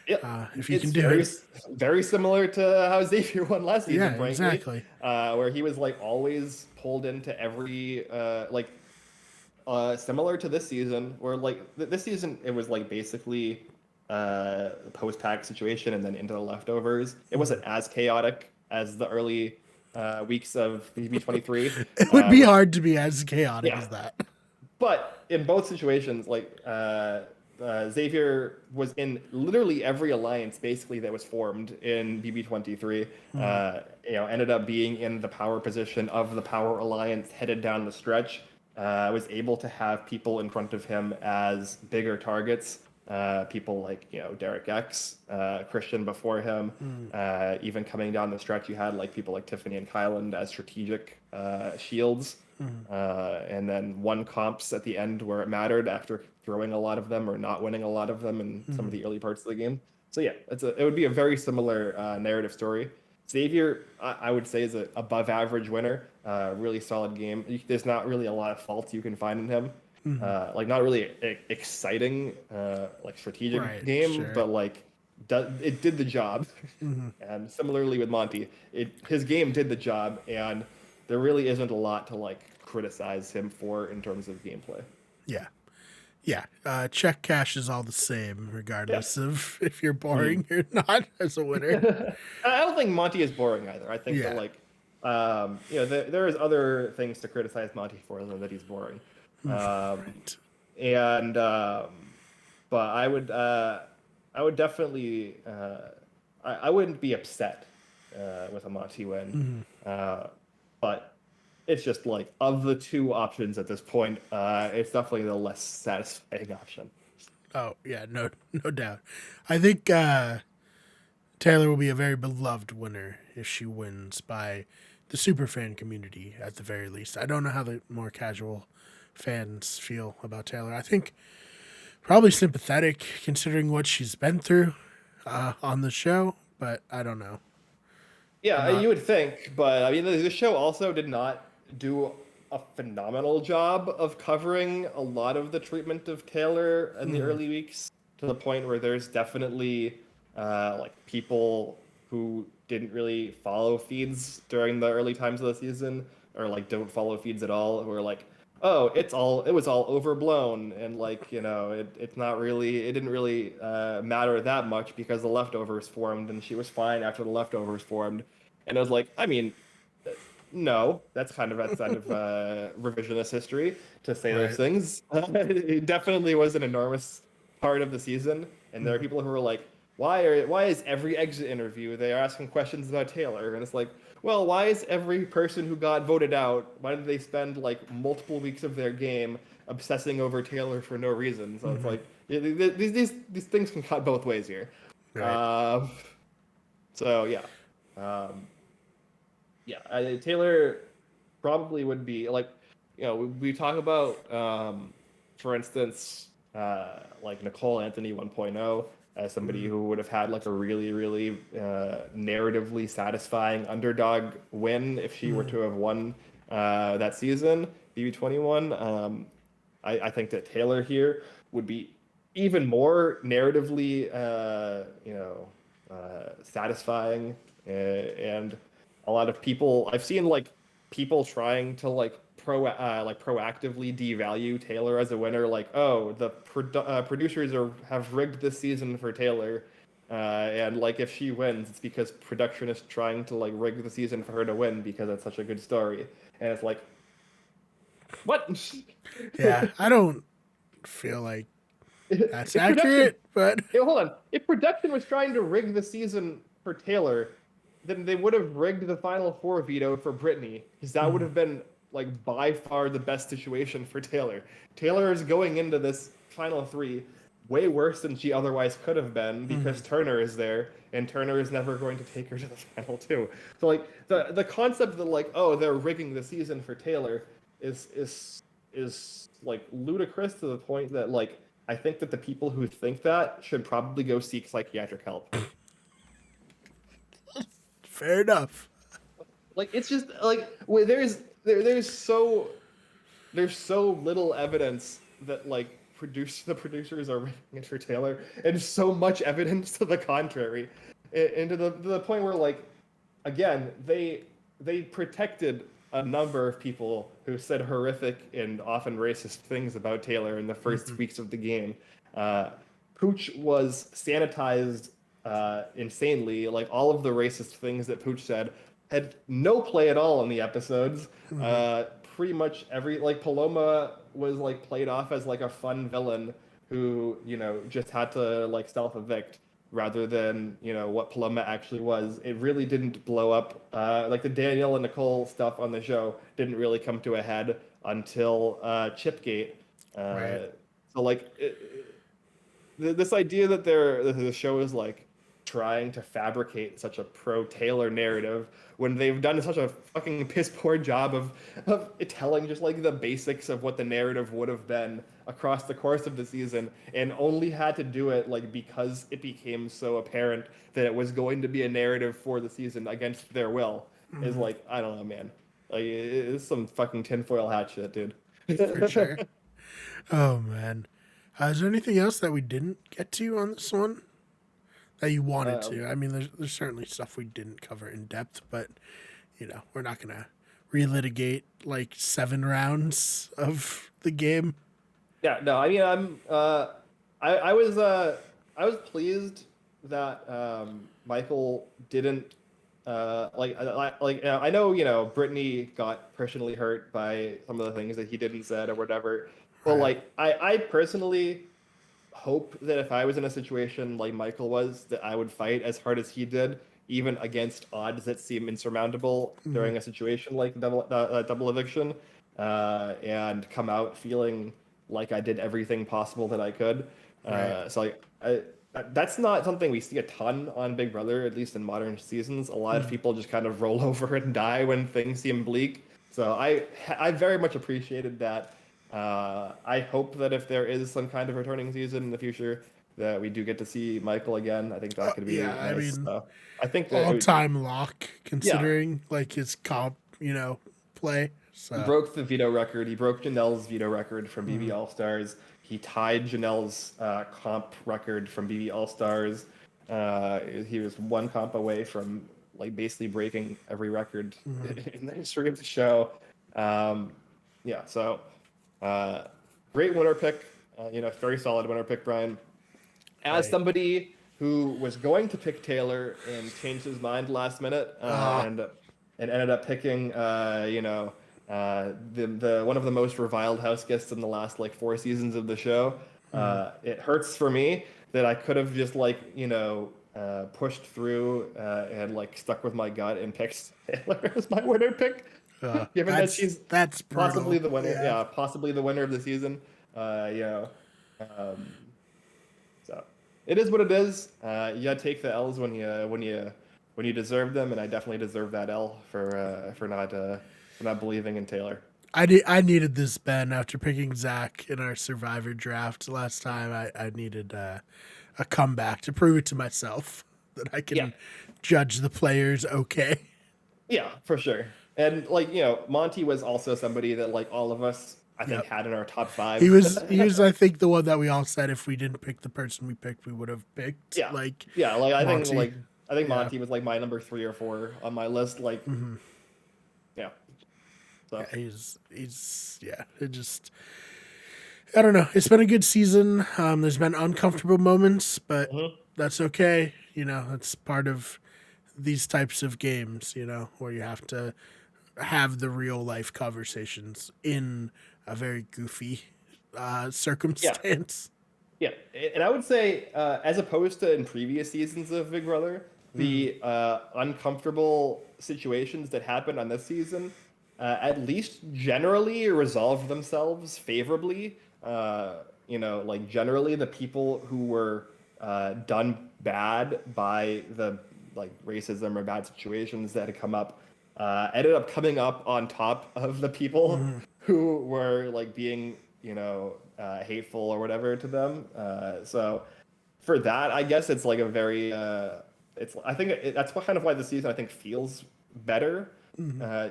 Yeah, If you it's can do very, it. very similar to how Xavier won last season, Yeah, frankly, exactly. where he was like always pulled into every similar to this season, where like this season it was like basically post pack situation and then into the leftovers. It wasn't as chaotic as the early weeks of BB23. It would be Which, hard to be as chaotic yeah, as that. but in both situations, like Xavier was in literally every alliance basically that was formed in BB23. Ended up being in the power position of the power alliance headed down the stretch. Was able to have people in front of him as bigger targets. People like Derek X, Christian before him. Even coming down the stretch, you had like people like Tiffany and Kyland as strategic shields. And then won comps at the end where it mattered after throwing a lot of them or not winning a lot of them in some of the early parts of the game. So yeah, it would be a very similar narrative story. Xavier, I would say, is an above average winner. Really solid game. There's not really a lot of faults you can find in him. Like not really exciting, like strategic Right, game, sure. but like it did the job. And similarly with Monty, his game did the job, and there really isn't a lot to like criticize him for in terms of gameplay. Yeah. Yeah. Check cash is all the same, regardless of if you're boring or not as a winner. I don't think Monty is boring either. I think that Yeah. like there is other things to criticize Monty for than that he's boring. Right. And but I would definitely I wouldn't be upset with a Monty win. But it's just like of the two options at this point, it's definitely the less satisfying option. Oh, yeah, no doubt. I think Taylor will be a very beloved winner if she wins by the superfan community at the very least. I don't know how the more casual fans feel about Taylor. I think probably sympathetic considering what she's been through on the show, but I don't know. I'm Yeah, not. you would think, but I mean, the show also did not do a phenomenal job of covering a lot of the treatment of Taylor in the early weeks, to the point where there's definitely like people who didn't really follow feeds during the early times of the season, or like don't follow feeds at all, who are like, oh, it was all overblown, and like it's not really, it didn't really matter that much because the leftovers formed and she was fine after the leftovers formed. And I was like, I mean, no, that's kind of outside of revisionist history to say those Right. things. It definitely was an enormous part of the season, and there are people who are like, why is every exit interview they are asking questions about Taylor? And it's like, well, why is every person who got voted out? Why did they spend like multiple weeks of their game obsessing over Taylor for no reason? So it's like these things can cut both ways here. Right. So yeah. Taylor probably would be like, we talk about, for instance, like Nicole Anthony 1.0 as somebody who would have had like a really, really narratively satisfying underdog win if she were to have won that season, BB21. I think that Taylor here would be even more narratively, satisfying, and a lot of people I've seen like people trying to like proactively devalue Taylor as a winner, like, oh, the producers have rigged this season for Taylor, and like if she wins, it's because production is trying to like rig the season for her to win because it's such a good story, and it's like, what? Yeah, I don't feel like that's if production accurate, but Hold on. If production was trying to rig the season for Taylor, then they would have rigged the Final Four veto for Brittany, because that would have been like by far the best situation for Taylor. Taylor is going into this Final Three way worse than she otherwise could have been because Turner is there, and Turner is never going to take her to the final two. So like the concept that like, oh, they're rigging the season for Taylor is like ludicrous to the point that like I think that the people who think that should probably go seek psychiatric help. Fair enough. Like it's just like there's so little evidence that like the producers are rigging it for Taylor, and so much evidence to the contrary, and to the point where like again they protected a number of people who said horrific and often racist things about Taylor in the first weeks of the game. Pooch was sanitized insanely. Like all of the racist things that Pooch said had no play at all in the episodes. Pretty much every like Paloma was like played off as like a fun villain who just had to like self evict rather than what Paloma actually was. It really didn't blow up. Like the Daniel and Nicole stuff on the show didn't really come to a head until Chipgate. Right. So like this idea that the show is like trying to fabricate such a pro Taylor narrative when they've done such a fucking piss poor job of telling just like the basics of what the narrative would have been across the course of the season, and only had to do it like because it became so apparent that it was going to be a narrative for the season against their will. Is like, I don't know, man. Like it's some fucking tinfoil hat shit, dude. For sure. Oh man. Is there anything else that we didn't get to on this one that you wanted to? I mean, there's certainly stuff we didn't cover in depth, but we're not gonna relitigate like 7 rounds of the game. Yeah, no, I mean, I was pleased that Michael didn't I know Brittany got personally hurt by some of the things that he didn't said or whatever, but like I personally hope that if I was in a situation like Michael was, that I would fight as hard as he did, even against odds that seem insurmountable during a situation like double eviction, and come out feeling like I did everything possible that I could. So like that's not something we see a ton on Big Brother, at least in modern seasons. A lot of people just kind of roll over and die when things seem bleak. So I very much appreciated that. I hope that if there is some kind of returning season in the future, that we do get to see Michael again. I think that could be nice. I mean, I think all-time lock considering like his comp, play. So he broke the veto record. He broke Janelle's veto record from BB All Stars. He tied Janelle's comp record from BB All Stars. He was one comp away from like basically breaking every record in the history of the show. Yeah, so great winner pick. Very solid winner pick, Brian. As somebody who was going to pick Taylor and changed his mind last minute and ended up picking the one of the most reviled house guests in the last like 4 seasons of the show. It hurts for me that I could have just like pushed through and like stuck with my gut and picked Taylor as my winner pick. Given that she's possibly the winner, possibly the winner of the season. So it is what it is. You gotta take the L's when you deserve them, and I definitely deserve that L for not believing in Taylor. I needed this, Ben, after picking Zach in our Survivor draft last time. I needed a comeback to prove it to myself that I can judge the players okay. Yeah, for sure. And like Monty was also somebody that like all of us I think had in our top 5. He was I think the one that we all said if we didn't pick the person we picked, we would have picked. I think Monty was like my number 3 or 4 on my list. Like, yeah. So he's it just I don't know. It's been a good season. There's been uncomfortable moments, but that's okay. That's part of these types of games. Where you have to have the real life conversations in a very goofy circumstance. Yeah, and I would say, as opposed to in previous seasons of Big Brother, the uncomfortable situations that happened on this season at least generally resolved themselves favorably. like generally the people who were done bad by the like racism or bad situations that had come up ended up coming up on top of the people who were like being hateful or whatever to them. So for that, I guess it's like a very it's I think that's what kind of why the season I think feels better,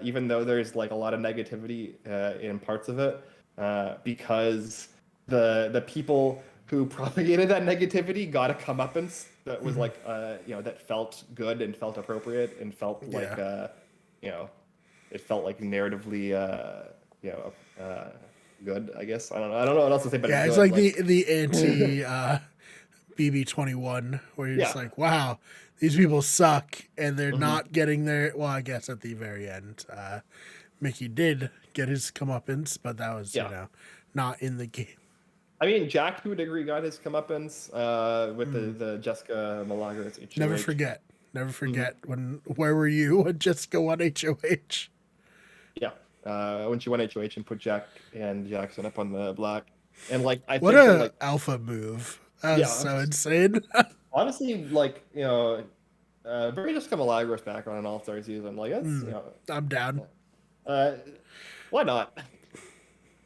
even though there's like a lot of negativity in parts of it, because the people who propagated that negativity got a comeuppance that was like that felt good and felt appropriate and felt like you know it felt like narratively you know good, I guess. I don't know what else to say, but Yeah, it's good. like the anti BB21, where you're just Yeah. like, wow, these people suck, and they're Mhm. not getting their. Well, I guess at the very end, Mickey did get his comeuppance, but that was Yeah. not in the game. I mean, Jack to a degree got his comeuppance with the Jessica Milagros Never HOH. forget, never Mhm. forget where were you when Jessica won HOH? Yeah, when she won HOH and put Jack and Jackson up on the black, and like I What think that a like alpha move! That was yeah, so insane. honestly like very Jessica Milagros back on an All Star season, like that's I'm down. uh, why not?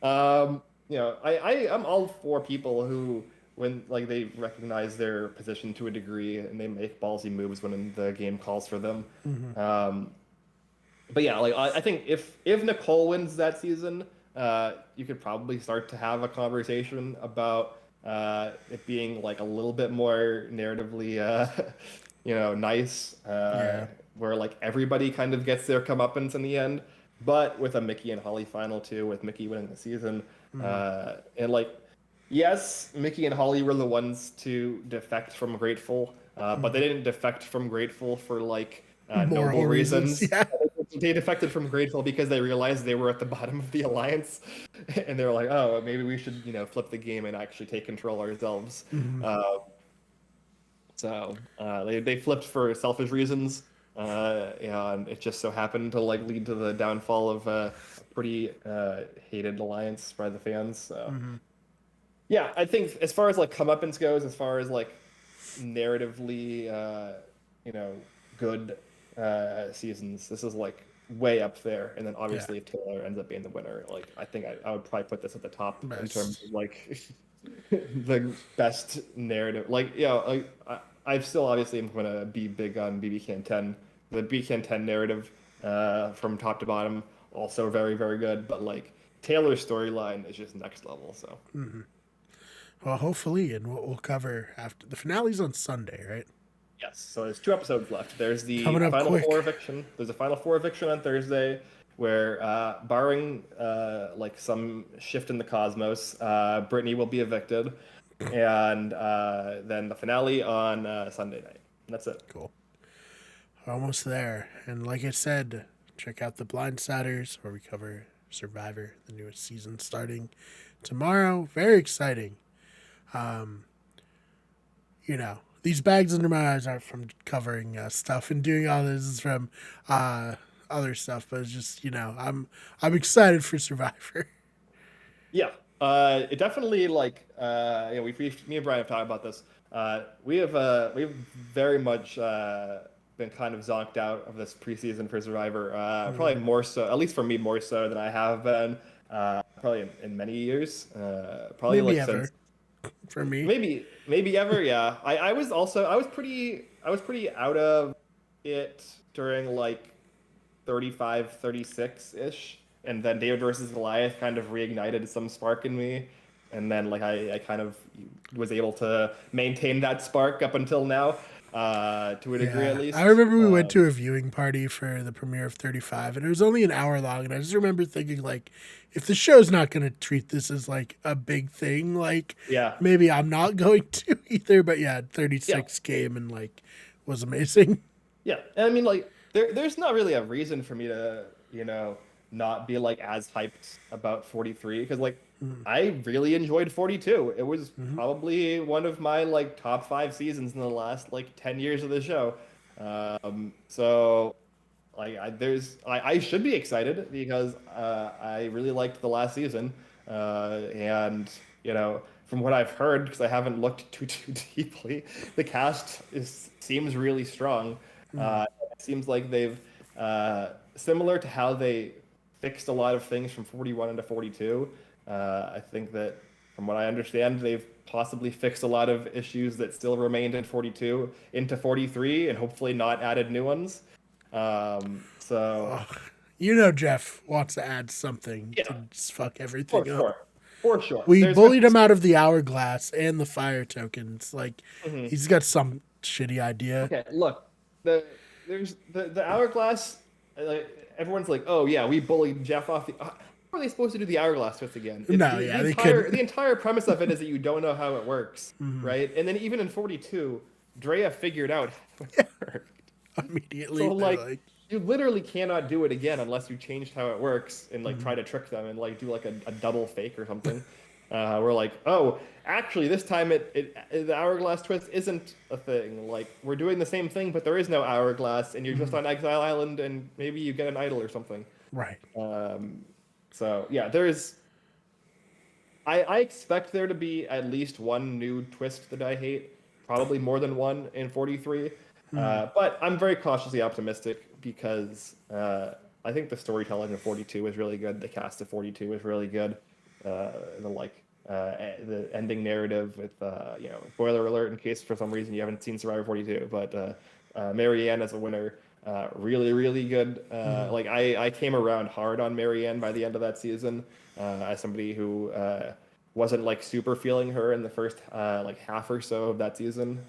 I'm all for people who, when like they recognize their position to a degree and they make ballsy moves when the game calls for them. Um, but yeah, like I think if Nicole wins that season, you could probably start to have a conversation about it being like a little bit more narratively, nice, Yeah, where like everybody kind of gets their comeuppance in the end. But with a Mickey and Holly final too, with Mickey winning the season, and like yes, Mickey and Holly were the ones to defect from Grateful, but they didn't defect from Grateful for like moral noble reasons. reasons. Yeah, They defected from Grateful because they realized they were at the bottom of the alliance, and they were like, "Oh, maybe we should, flip the game and actually take control ourselves." Uh, they flipped for selfish reasons, and it just so happened to like lead to the downfall of a pretty hated alliance by the fans. So yeah, I think as far as like comeuppance goes, as far as like narratively, you know, good seasons. This is like way up there. And then yeah. obviously, if Taylor ends up being the winner, like I think I would probably put this at the top in terms Best. of like the best narrative. Like, like I still obviously am gonna be big on BB Can 10. The BB Can 10 narrative from top to bottom also very very good. But like Taylor's storyline is just next level. So. Well, hopefully, and we'll cover after the finale's on Sunday, right? Yes, so there's 2 episodes left. There's the Coming up final quick. four eviction. There's a final four eviction on Thursday, where barring like some shift in the cosmos, Brittany will be evicted, and then the finale on Sunday night. And that's it. Cool. Almost there. And like I said, check out the Blindsiders where we cover Survivor, the newest season starting tomorrow. Very exciting. These bags under my eyes aren't from covering stuff and doing all this is from uh, other stuff, but it's just I'm excited for Survivor. Yeah, it definitely like me and Brian have talked about this. We've very much been kind of zonked out of this preseason for Survivor. Probably more so, at least for me, more so than I have been. Probably in many years. Probably Maybe like since ever for me. maybe ever. Yeah, I was pretty out of it during like 35, 36 ish, and then David versus Goliath kind of reignited some spark in me, and then like I kind of was able to maintain that spark up until now, to a degree at Yeah, I least. remember we went to a viewing party for the premiere of 35, and it was only an hour long. And I just remember thinking, like, if the show's not going to treat this as like a big thing, like Yeah, maybe I'm not going to either. But yeah, yeah, 36 came and like was amazing. yeah. And I mean, like, there's not really a reason for me to, not be like as hyped about 43 because like I really enjoyed 42. It was probably one of my like top 5 seasons in the last like 10 years of the show. So like I should be excited because I really liked the last season, and from what I've heard, because I haven't looked too deeply, the cast seems really strong. It seems like they've similar to how they fixed a lot of things from 41 into 42. I think that from what I understand, they've possibly fixed a lot of issues that still remained in 42 into 43, and hopefully not added new ones. So You know, Jeff wants to add something to yeah, just fuck for everything up. sure, for sure. We There's been bullied him out of the hourglass and the fire tokens. Like, Mhm. he's got some shitty idea. Okay, look, there's the hourglass. Like everyone's like, oh yeah, we bullied Jeff off the. How are they supposed to do the hourglass twist again? No, yeah, they couldn't. The entire premise of it is that you don't know how it works, right? And then even in 42, Drea figured out how it worked. Immediately. So they're like, you literally cannot do it again unless you changed how it works and like try to trick them and like do like a double fake or something. We're like, oh, actually, this time the hourglass twist isn't a thing. Like, we're doing the same thing, but there is no hourglass, and you're just on Exile Island, and maybe you get an idol or something. right. So yeah, there's. I expect there to be at least one new twist that I hate, probably more than one in 43. But I'm very cautiously optimistic because I think the storytelling of 42 is really good. The cast of 42 is really good. The ending narrative with spoiler alert in case for some reason you haven't seen Survivor 42, but Marianne as a winner, really really good. Like I came around hard on Marianne by the end of that season, as somebody who wasn't like super feeling her in the first like half or so of that season.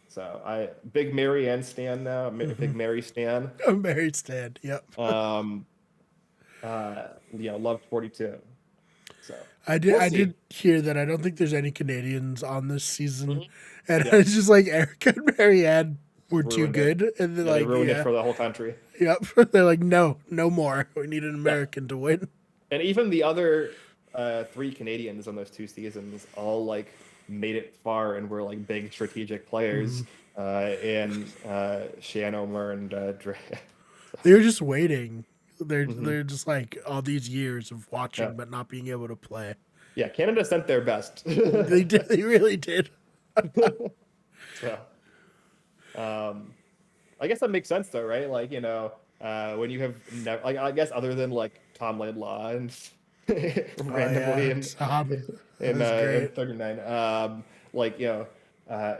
So I big Marianne stan now, big Mary stan. A married stand. Yep. Loved 42. So I did. we'll I see. did hear that. I don't think there's any Canadians on this season, and Yeah. it's just like Erica and Marianne were too Ruined it. good, and they're Yeah, like, they ruined yeah, it for the whole country. yep. They're like, no more. We need an American to win. And even the other three Canadians on those two seasons all like made it far and were like big strategic players. And Shan Omer and Dre. They were just waiting. They're just like all these years of watching Yeah. but not being able to play. Yeah, Canada sent their best. They did. They really did. So, I guess that makes sense though, right? Like when you have never, like I guess other than like Tom Laidlaw and randomly Tom, in that was great. 39,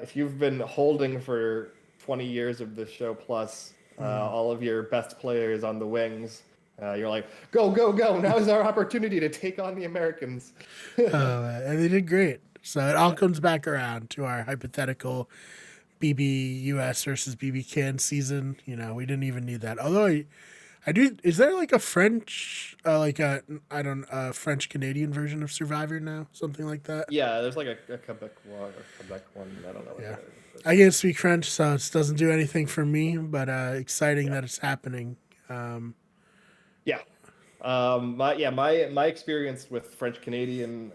if you've been holding for 20 years of the show plus all of your best players on the wings, you're like, go go go, now's our opportunity to take on the Americans. And they did great. So it all comes back around to our hypothetical BB US versus BB Can season. We didn't even need that. Although I do. Is there like a French, French Canadian version of Survivor now? Something like that. Yeah, there's like a Quebec one. I don't know what Yeah. that is. I can't speak French, so it doesn't do anything for me. But exciting that it's happening. Yeah. My experience with French Canadian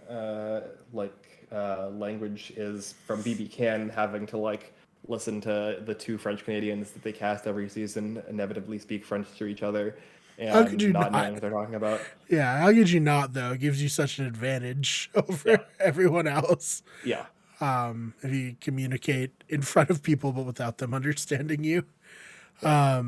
language is from BB Can having to like listen to the two French Canadians that they cast every season inevitably speak French to each other How could and you not not? knowing what they're talking about. Yeah, how could you not though? It gives you such an advantage over Yeah. everyone else. Yeah. If you communicate in front of people but without them understanding you. I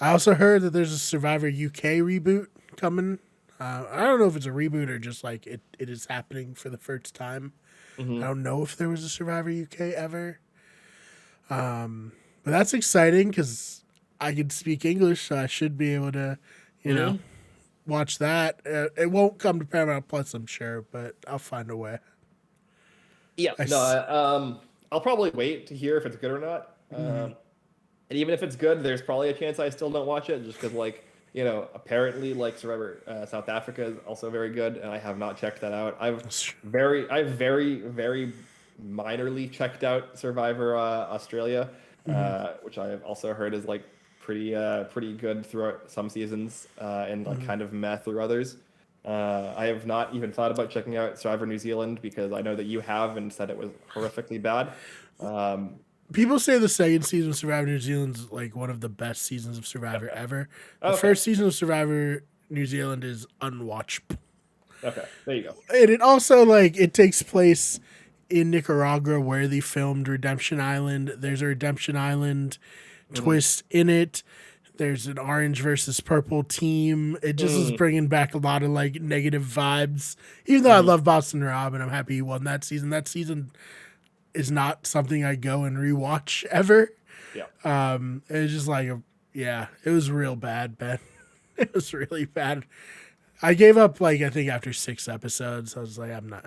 also heard that there's a Survivor UK reboot coming. I don't know if it's a reboot or just like it is happening for the first time. I don't know if there was a Survivor UK ever. But that's exciting because I can speak English, so I should be able to, watch that. It won't come to Paramount Plus, I'm sure, but I'll find a way. Yeah. I No, I'll probably wait to hear if it's good or not. And even if it's good, there's probably a chance I still don't watch it just because, apparently, like Survivor South Africa is also very good, and I have not checked that out. I've very, very minorly checked out Survivor Australia, which I have also heard is like pretty good throughout some seasons, and like kind of meh through others. I have not even thought about checking out Survivor New Zealand because I know that you have and said it was horrifically bad. People say the second season of Survivor New Zealand is like one of the best seasons of Survivor ever. The Okay. first season of Survivor New Zealand is unwatchable. Okay, there you go. And it also like it takes place in Nicaragua where they filmed Redemption Island. There's a Redemption Island Mm-hmm. twist in it. There's an orange versus purple team. It just is Mm-hmm. bringing back a lot of like negative vibes. Even though I Mm-hmm. love Boston Rob and I'm happy he won that season. That season is not something I go and rewatch ever. Yeah. It was just like yeah, it was real bad, Ben. It was really bad. I gave up like I think after 6 episodes. I was like, I'm not.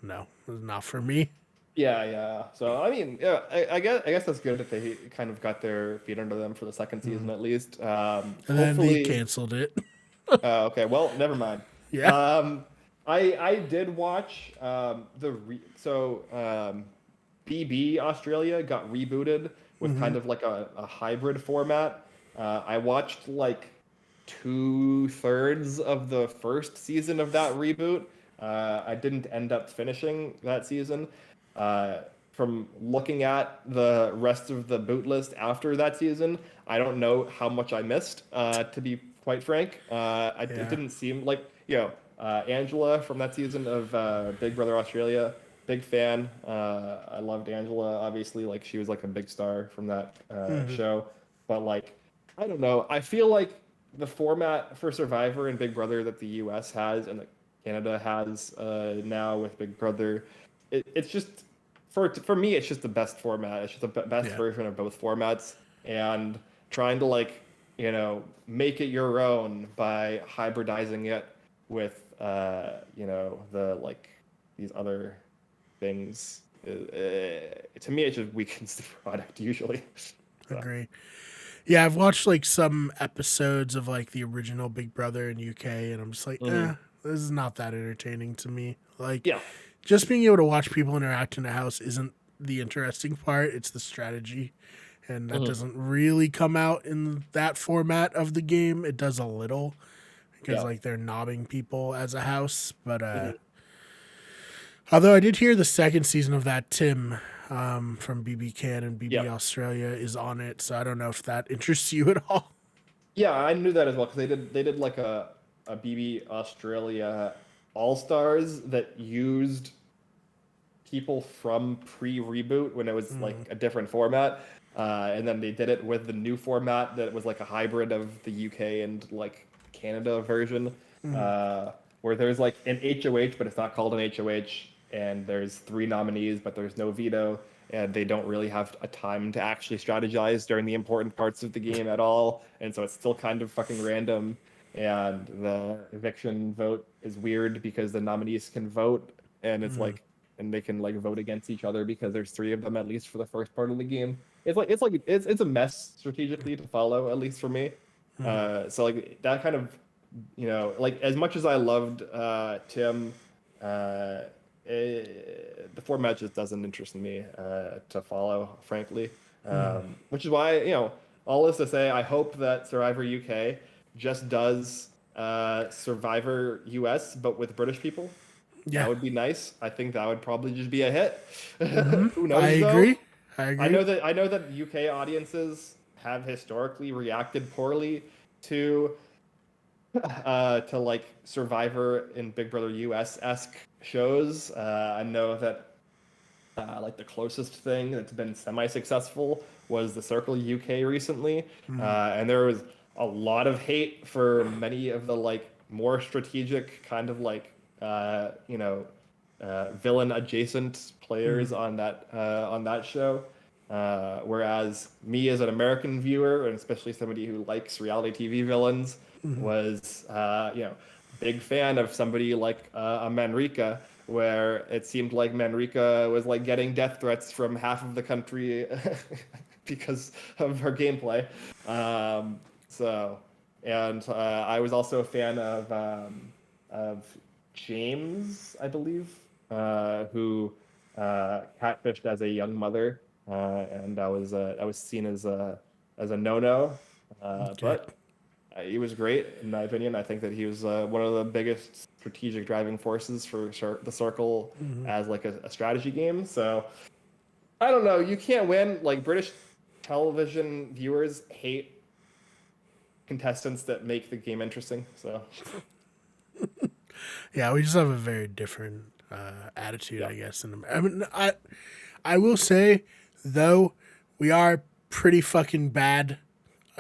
No, it's not for me. Yeah, yeah. So I mean, yeah, I guess that's good that they kind of got their feet under them for the second season at least. And then they Hopefully, canceled it. okay. Well, never mind. Yeah. I did watch BB Australia got rebooted with kind of like a hybrid format. I watched like 2/3 of the first season of that reboot. I didn't end up finishing that season. Uh, from looking at the rest of the boot list after that season, I don't know how much I missed. To be quite frank, it Yeah. didn't seem like Angela from that season of Big Brother Australia. Big fan. I loved Angela. Obviously, like she was like a big star from that show. But like, I don't know. I feel like the format for Survivor and Big Brother that the U.S. has and that Canada has now with Big Brother, it's just for me, it's just the best format. It's just the best Yeah. version of both formats, and trying to like make it your own by hybridizing it with the like these other things. To me, it just weakens the product usually. So, Agree. Yeah, I've watched like some episodes of like the original Big Brother in UK, and I'm just like, mhm. this is not that entertaining to me. Like, Yeah. just being able to watch people interact in a house isn't the interesting part. It's the strategy, and that Mhm. doesn't really come out in that format of the game. It does a little because Yeah. like they're knobbing people as a house, but Mhm. although I did hear the second season of that, Tim from BB Can and Yeah. BB Australia is on it, so I don't know if that interests you at all. Yeah, I knew that as well because they did like a BB Australia All Stars that used people from pre-reboot when it was like a different format. And then they did it with the new format that was like a hybrid of the UK and like Canada version, where there's like an HOH, but it's not called an HOH, and there's 3 nominees, but there's no veto, and they don't really have a time to actually strategize during the important parts of the game at all, and so it's still kind of fucking random. And the eviction vote is weird because the nominees can vote, and it's like and they can like vote against each other because there's 3 of them at least for the first part of the game. It's a mess strategically to follow, at least for me. So like that kind of like as much as I loved Tim, uh, the format just doesn't interest me to follow, frankly. Which is why all this to say, I hope that Survivor UK just does Survivor US, but with British people. That Yeah, would be nice. I think that would probably just be a hit. Who I knows though? agree. I I agree. know that I know that UK audiences have historically reacted poorly to like Survivor and Big Brother US esque shows. I know that like the closest thing that's been semi-successful was the Circle UK recently, and there was a lot of hate for many of the like more strategic kind of like villain adjacent players on that show. Whereas me as an American viewer, and especially somebody who likes reality TV villains, was big fan of somebody like a Manrika, where it seemed like Manrika was like getting death threats from half of the country because of her gameplay. So, and I was also a fan of James, I believe, who catfished as a young mother, and I was seen as a no-no, Okay. but he was great in my opinion. I think that he was one of the biggest strategic driving forces for the Circle as like a strategy game. So I don't know. You can't win. Like British television viewers hate contestants that make the game interesting. So Yeah, we just have a very different attitude, I guess. And I mean, I will say though, we are pretty fucking bad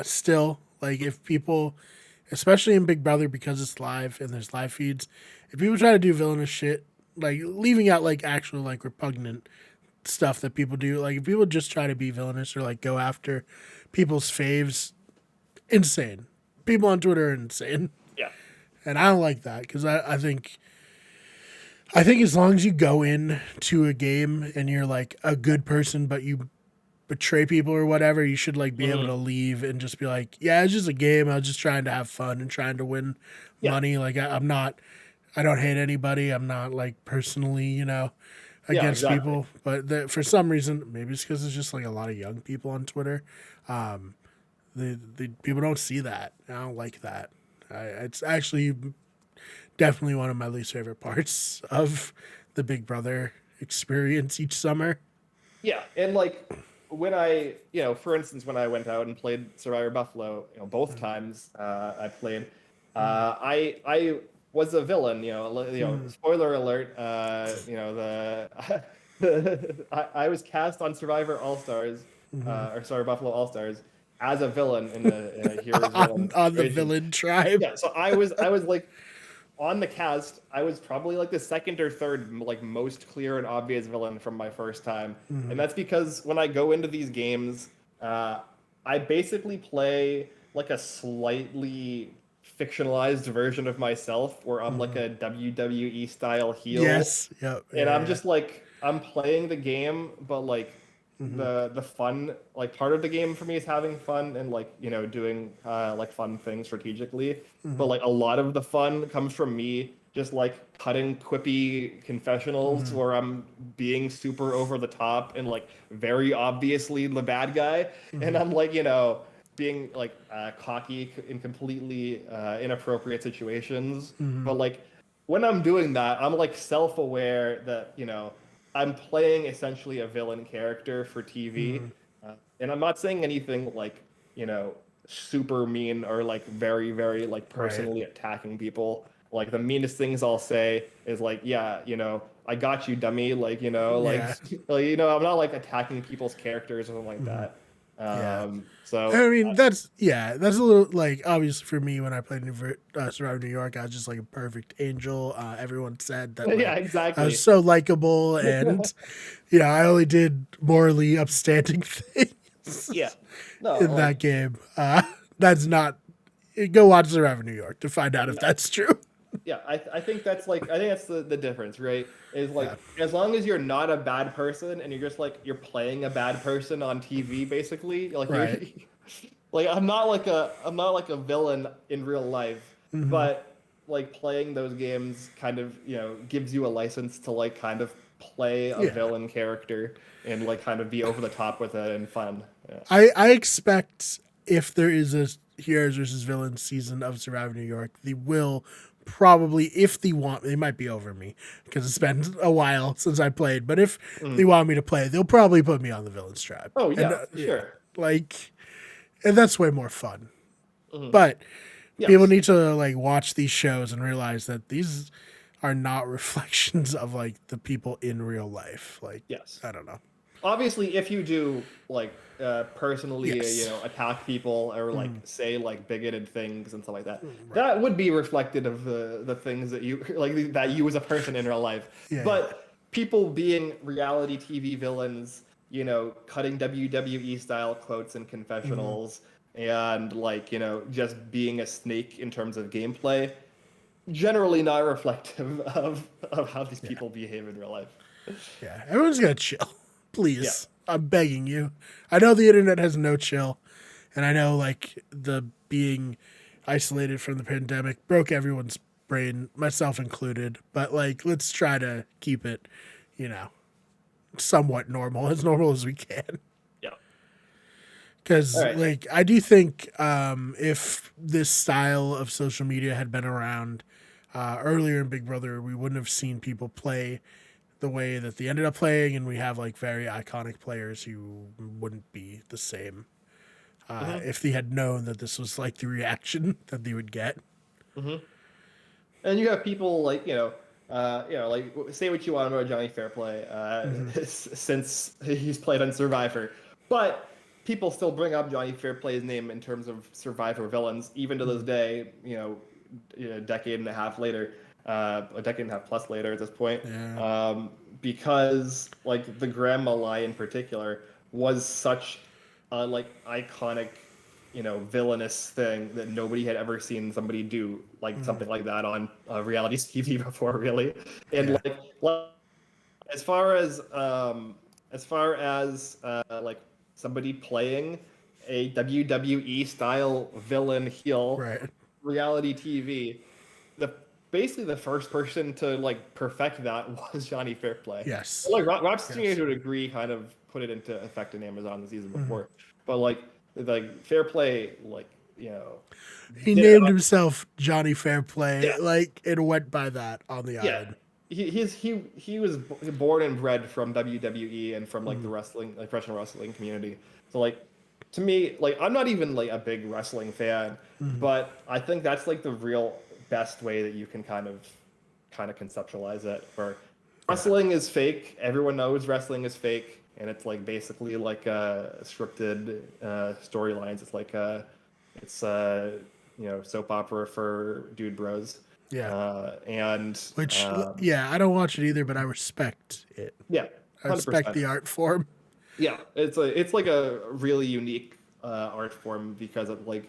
still. Like if people, especially in Big Brother, because it's live and there's live feeds, if people try to do villainous shit, like leaving out like actual like repugnant stuff that people do, like if people just try to be villainous or like go after people's faves, insane. People on Twitter are insane. Yeah. And I don't like that because I think as long as you go in to a game and you're like a good person, but you betray people or whatever, you should like be able to leave and just be like, yeah, it's just a game. I was just trying to have fun and trying to win money. Like I don't hate anybody. I'm not like personally, against people. But for some reason, maybe it's because it's just like a lot of young people on Twitter. The people don't see that. I don't like that. It's actually definitely one of my least favorite parts of the Big Brother experience each summer. Yeah, and like when I, for instance, when I went out and played Survivor Buffalo, both times I played, I was a villain. Spoiler alert. I was cast on Survivor All Stars, or sorry, Buffalo All Stars as a villain in a hero's villain on the villain tribe. Yeah, so I was like on the cast, I was probably like the second or third like most clear and obvious villain from my first time. And that's because when I go into these games, I basically play like a slightly fictionalized version of myself where I'm like a WWE style heel. Yes. Yep. And I'm just like, I'm playing the game, but like the fun, like part of the game for me is having fun and like, doing like fun things strategically. But like a lot of the fun comes from me just like cutting quippy confessionals where I'm being super over the top and like very obviously the bad guy. And I'm like, being like cocky in completely inappropriate situations. But like when I'm doing that, I'm like self-aware that, I'm playing essentially a villain character for TV. And I'm not saying anything like, super mean or like very, very like personally attacking people. Like the meanest things I'll say is like, yeah, I got you, dummy. Like, I'm not like attacking people's characters or something like that. So I mean, that's a little like obviously for me when I played Survivor New York, I was just like a perfect angel. Everyone said that like, yeah, exactly. I was so likable, and I only did morally upstanding things. Yeah, no, in that game. That's not. Go watch Survivor New York to find out if that's true. Yeah, I think that's the difference, right? Is like as long as you're not a bad person and you're just like you're playing a bad person on TV, basically, like you're like I'm not like a villain in real life, but like playing those games kind of gives you a license to like kind of play a villain character and like kind of be over the top with it and fun. Yeah. I expect if there is a Heroes versus Villains season of Survivor New York, they will probably, if they want, they might be over me because it's been a while since I played, but if they want me to play, they'll probably put me on the Villains tribe. Oh yeah, sure. Like, and that's way more fun. But people need to like watch these shows and realize that these are not reflections of like the people in real life. Like, I don't know. Obviously, if you do like personally, attack people or like say like bigoted things and stuff like that, that would be reflected of the things that you like that you as a person in real life. But people being reality TV villains, cutting WWE style quotes and confessionals, and like just being a snake in terms of gameplay, generally not reflective of how these people behave in real life. Yeah, everyone's gotta chill. Please, I'm begging you. I know the internet has no chill, and I know like the being isolated from the pandemic broke everyone's brain, myself included. But like, let's try to keep it, somewhat normal as we can. Yeah. Because like, I do think if this style of social media had been around earlier in Big Brother, we wouldn't have seen people play the way that they ended up playing, and we have like very iconic players who wouldn't be the same if they had known that this was like the reaction that they would get. And you have people like, like say what you want about Johnny Fairplay, Hmm. since he's played on Survivor, but people still bring up Johnny Fairplay's name in terms of Survivor villains, even to this Hmm. day. A decade and a half later, a decade and a half plus later at this point, Yeah. because like the Grandma lie in particular was such a like iconic, villainous thing that nobody had ever seen somebody do like Hmm. something like that on reality TV before, really. And Yeah. like as far as like somebody playing a WWE style villain heel Right. reality TV, the basically the first person to like perfect that was Johnny Fairplay. Yes. Like Rob Yes. Studios would agree, kind of put it into effect in Amazon the season Hmm. before, but like Fairplay, like you know, He did it named on. himself Johnny Fairplay, Yeah, like, and went by that on the yeah. island. He was born and bred from WWE and from like the Hmm. wrestling, like professional wrestling community. So like to me, like I'm not even like a big wrestling fan, Hmm. but I think that's like the real best way that you can kind of conceptualize it. Where Yeah. wrestling is fake, everyone knows wrestling is fake, and it's like basically like scripted storylines. It's like it's soap opera for dude bros. Yeah. And Which, yeah, I don't watch it either, but I respect it. Yeah, I hundred respect percent. the art form. Yeah, it's like a really unique art form because of like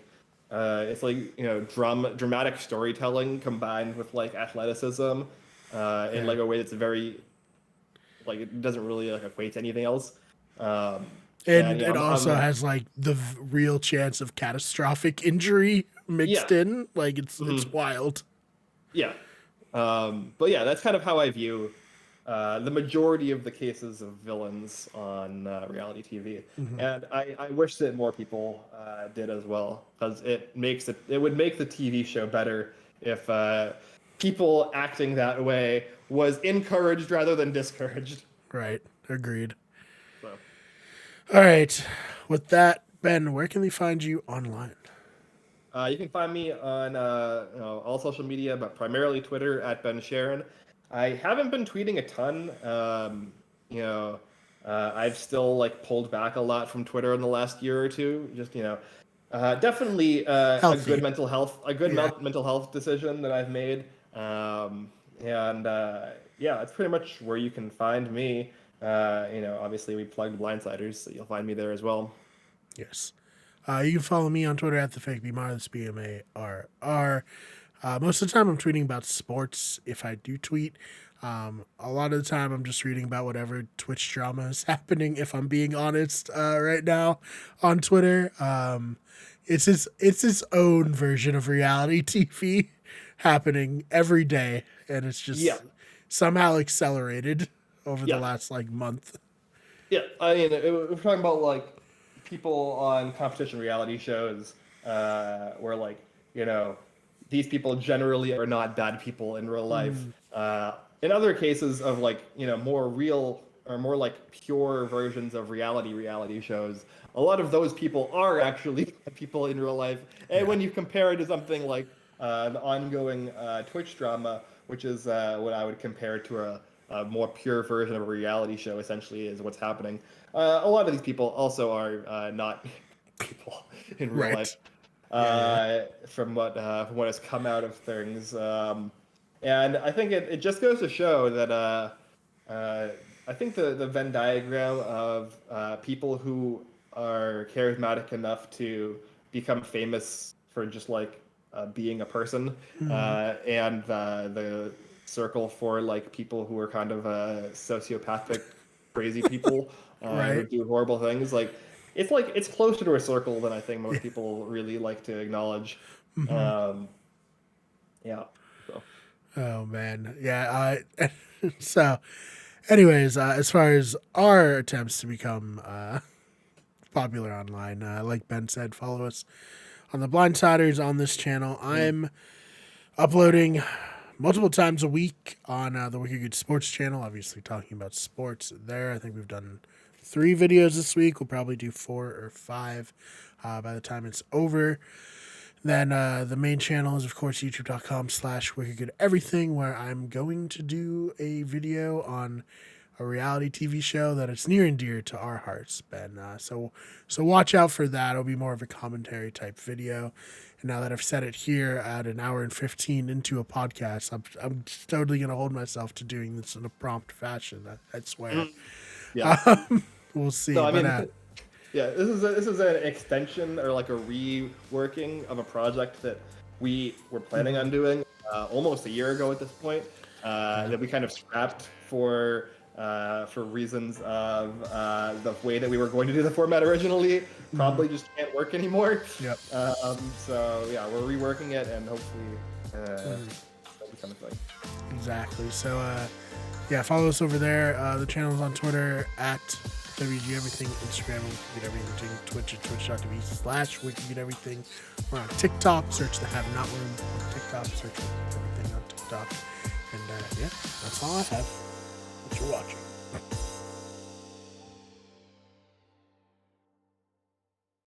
it's like dramatic storytelling combined with like athleticism in Yeah. like a way that's very like it doesn't really like equate to anything else. Um, and And yeah, it also I'm has like the real chance of catastrophic injury yeah. mixed in. Like it's Mhm. wild. Yeah. But yeah, that's kind of how I view the majority of the cases of villains on reality TV. Hmm. And I wish that more people did as well, because it would make the TV show better if people acting that way was encouraged rather than discouraged. Right. Agreed. So All right. With that, Ben, where can they find you online? you can find me on all social media, but primarily Twitter at Ben Sharon. I haven't been tweeting a ton. You know, I've still like pulled back a lot from Twitter in the last year or two. Just definitely Healthy. a good Yeah. mental health decision that I've made. And yeah, that's pretty much where you can find me. Obviously we plugged Blindsiders, so you'll find me there as well. Yes. You can follow me on Twitter at the fake BMAR. That's BMARR. Most of the time, I'm tweeting about sports. If I do tweet, a lot of the time, I'm just reading about whatever Twitch drama is happening. If I'm being honest, right now on Twitter, it's its own version of reality TV happening every day, and it's Yeah, just somehow accelerated over the yeah. last like month. Yeah, I mean, we're talking about like people on competition reality shows, where like these people generally are not bad people in real life. Mm, In other cases of like more real or more like pure versions of reality shows, a lot of those people are actually bad people in real life. And yeah, when you compare it to something like the ongoing Twitch drama, which is what I would compare to a more pure version of a reality show, essentially, is what's happening. A lot of these people also are not people in real life, right. Yeah, yeah, from what has come out of things. And I think it just goes to show that uh, I think the Venn diagram of people who are charismatic enough to become famous for just like being a person, mm, and the circle for like people who are kind of sociopathic, crazy people who right. do horrible things. Like it's closer to a circle than I think Yeah. most people really like to acknowledge. Hmm. Um, yeah. So Oh man, yeah. So, anyways, as far as our attempts to become popular online, like Ben said, follow us on the Blindsiders on this channel. mm, I'm uploading multiple times a week on the Wicked Good Sports channel. Obviously, talking about sports there. I think we've done 3 videos this week. We'll probably do 4 or 5 by the time it's over. Then the main channel is, of course, youtube.com/wickedgoodEverything, where I'm going to do a video on a reality TV show that is near and dear to our hearts, Ben. So watch out for that. It'll be more of a commentary type video. And now that I've said it here at an hour and 15 into a podcast, I'm totally going to hold myself to doing this in a prompt fashion. I swear. Yeah. We'll see. So I mean, yeah, this is an extension or like a reworking of a project that we were planning on doing almost a year ago at this point. That we kind of scrapped for reasons of the way that we were going to do the format originally. Probably just can't work anymore. Yep. So yeah, we're reworking it, and hopefully that'll become a thing. Exactly. So yeah, follow us over there. The channel's on Twitter at WG Everything, Instagram Wicked Everything, Twitch at twitch.tv/Wicked Everything. We're on TikTok. Search the Have Not Room on TikTok. Search Everything on TikTok. And yeah, that's all I have. Thanks for watching.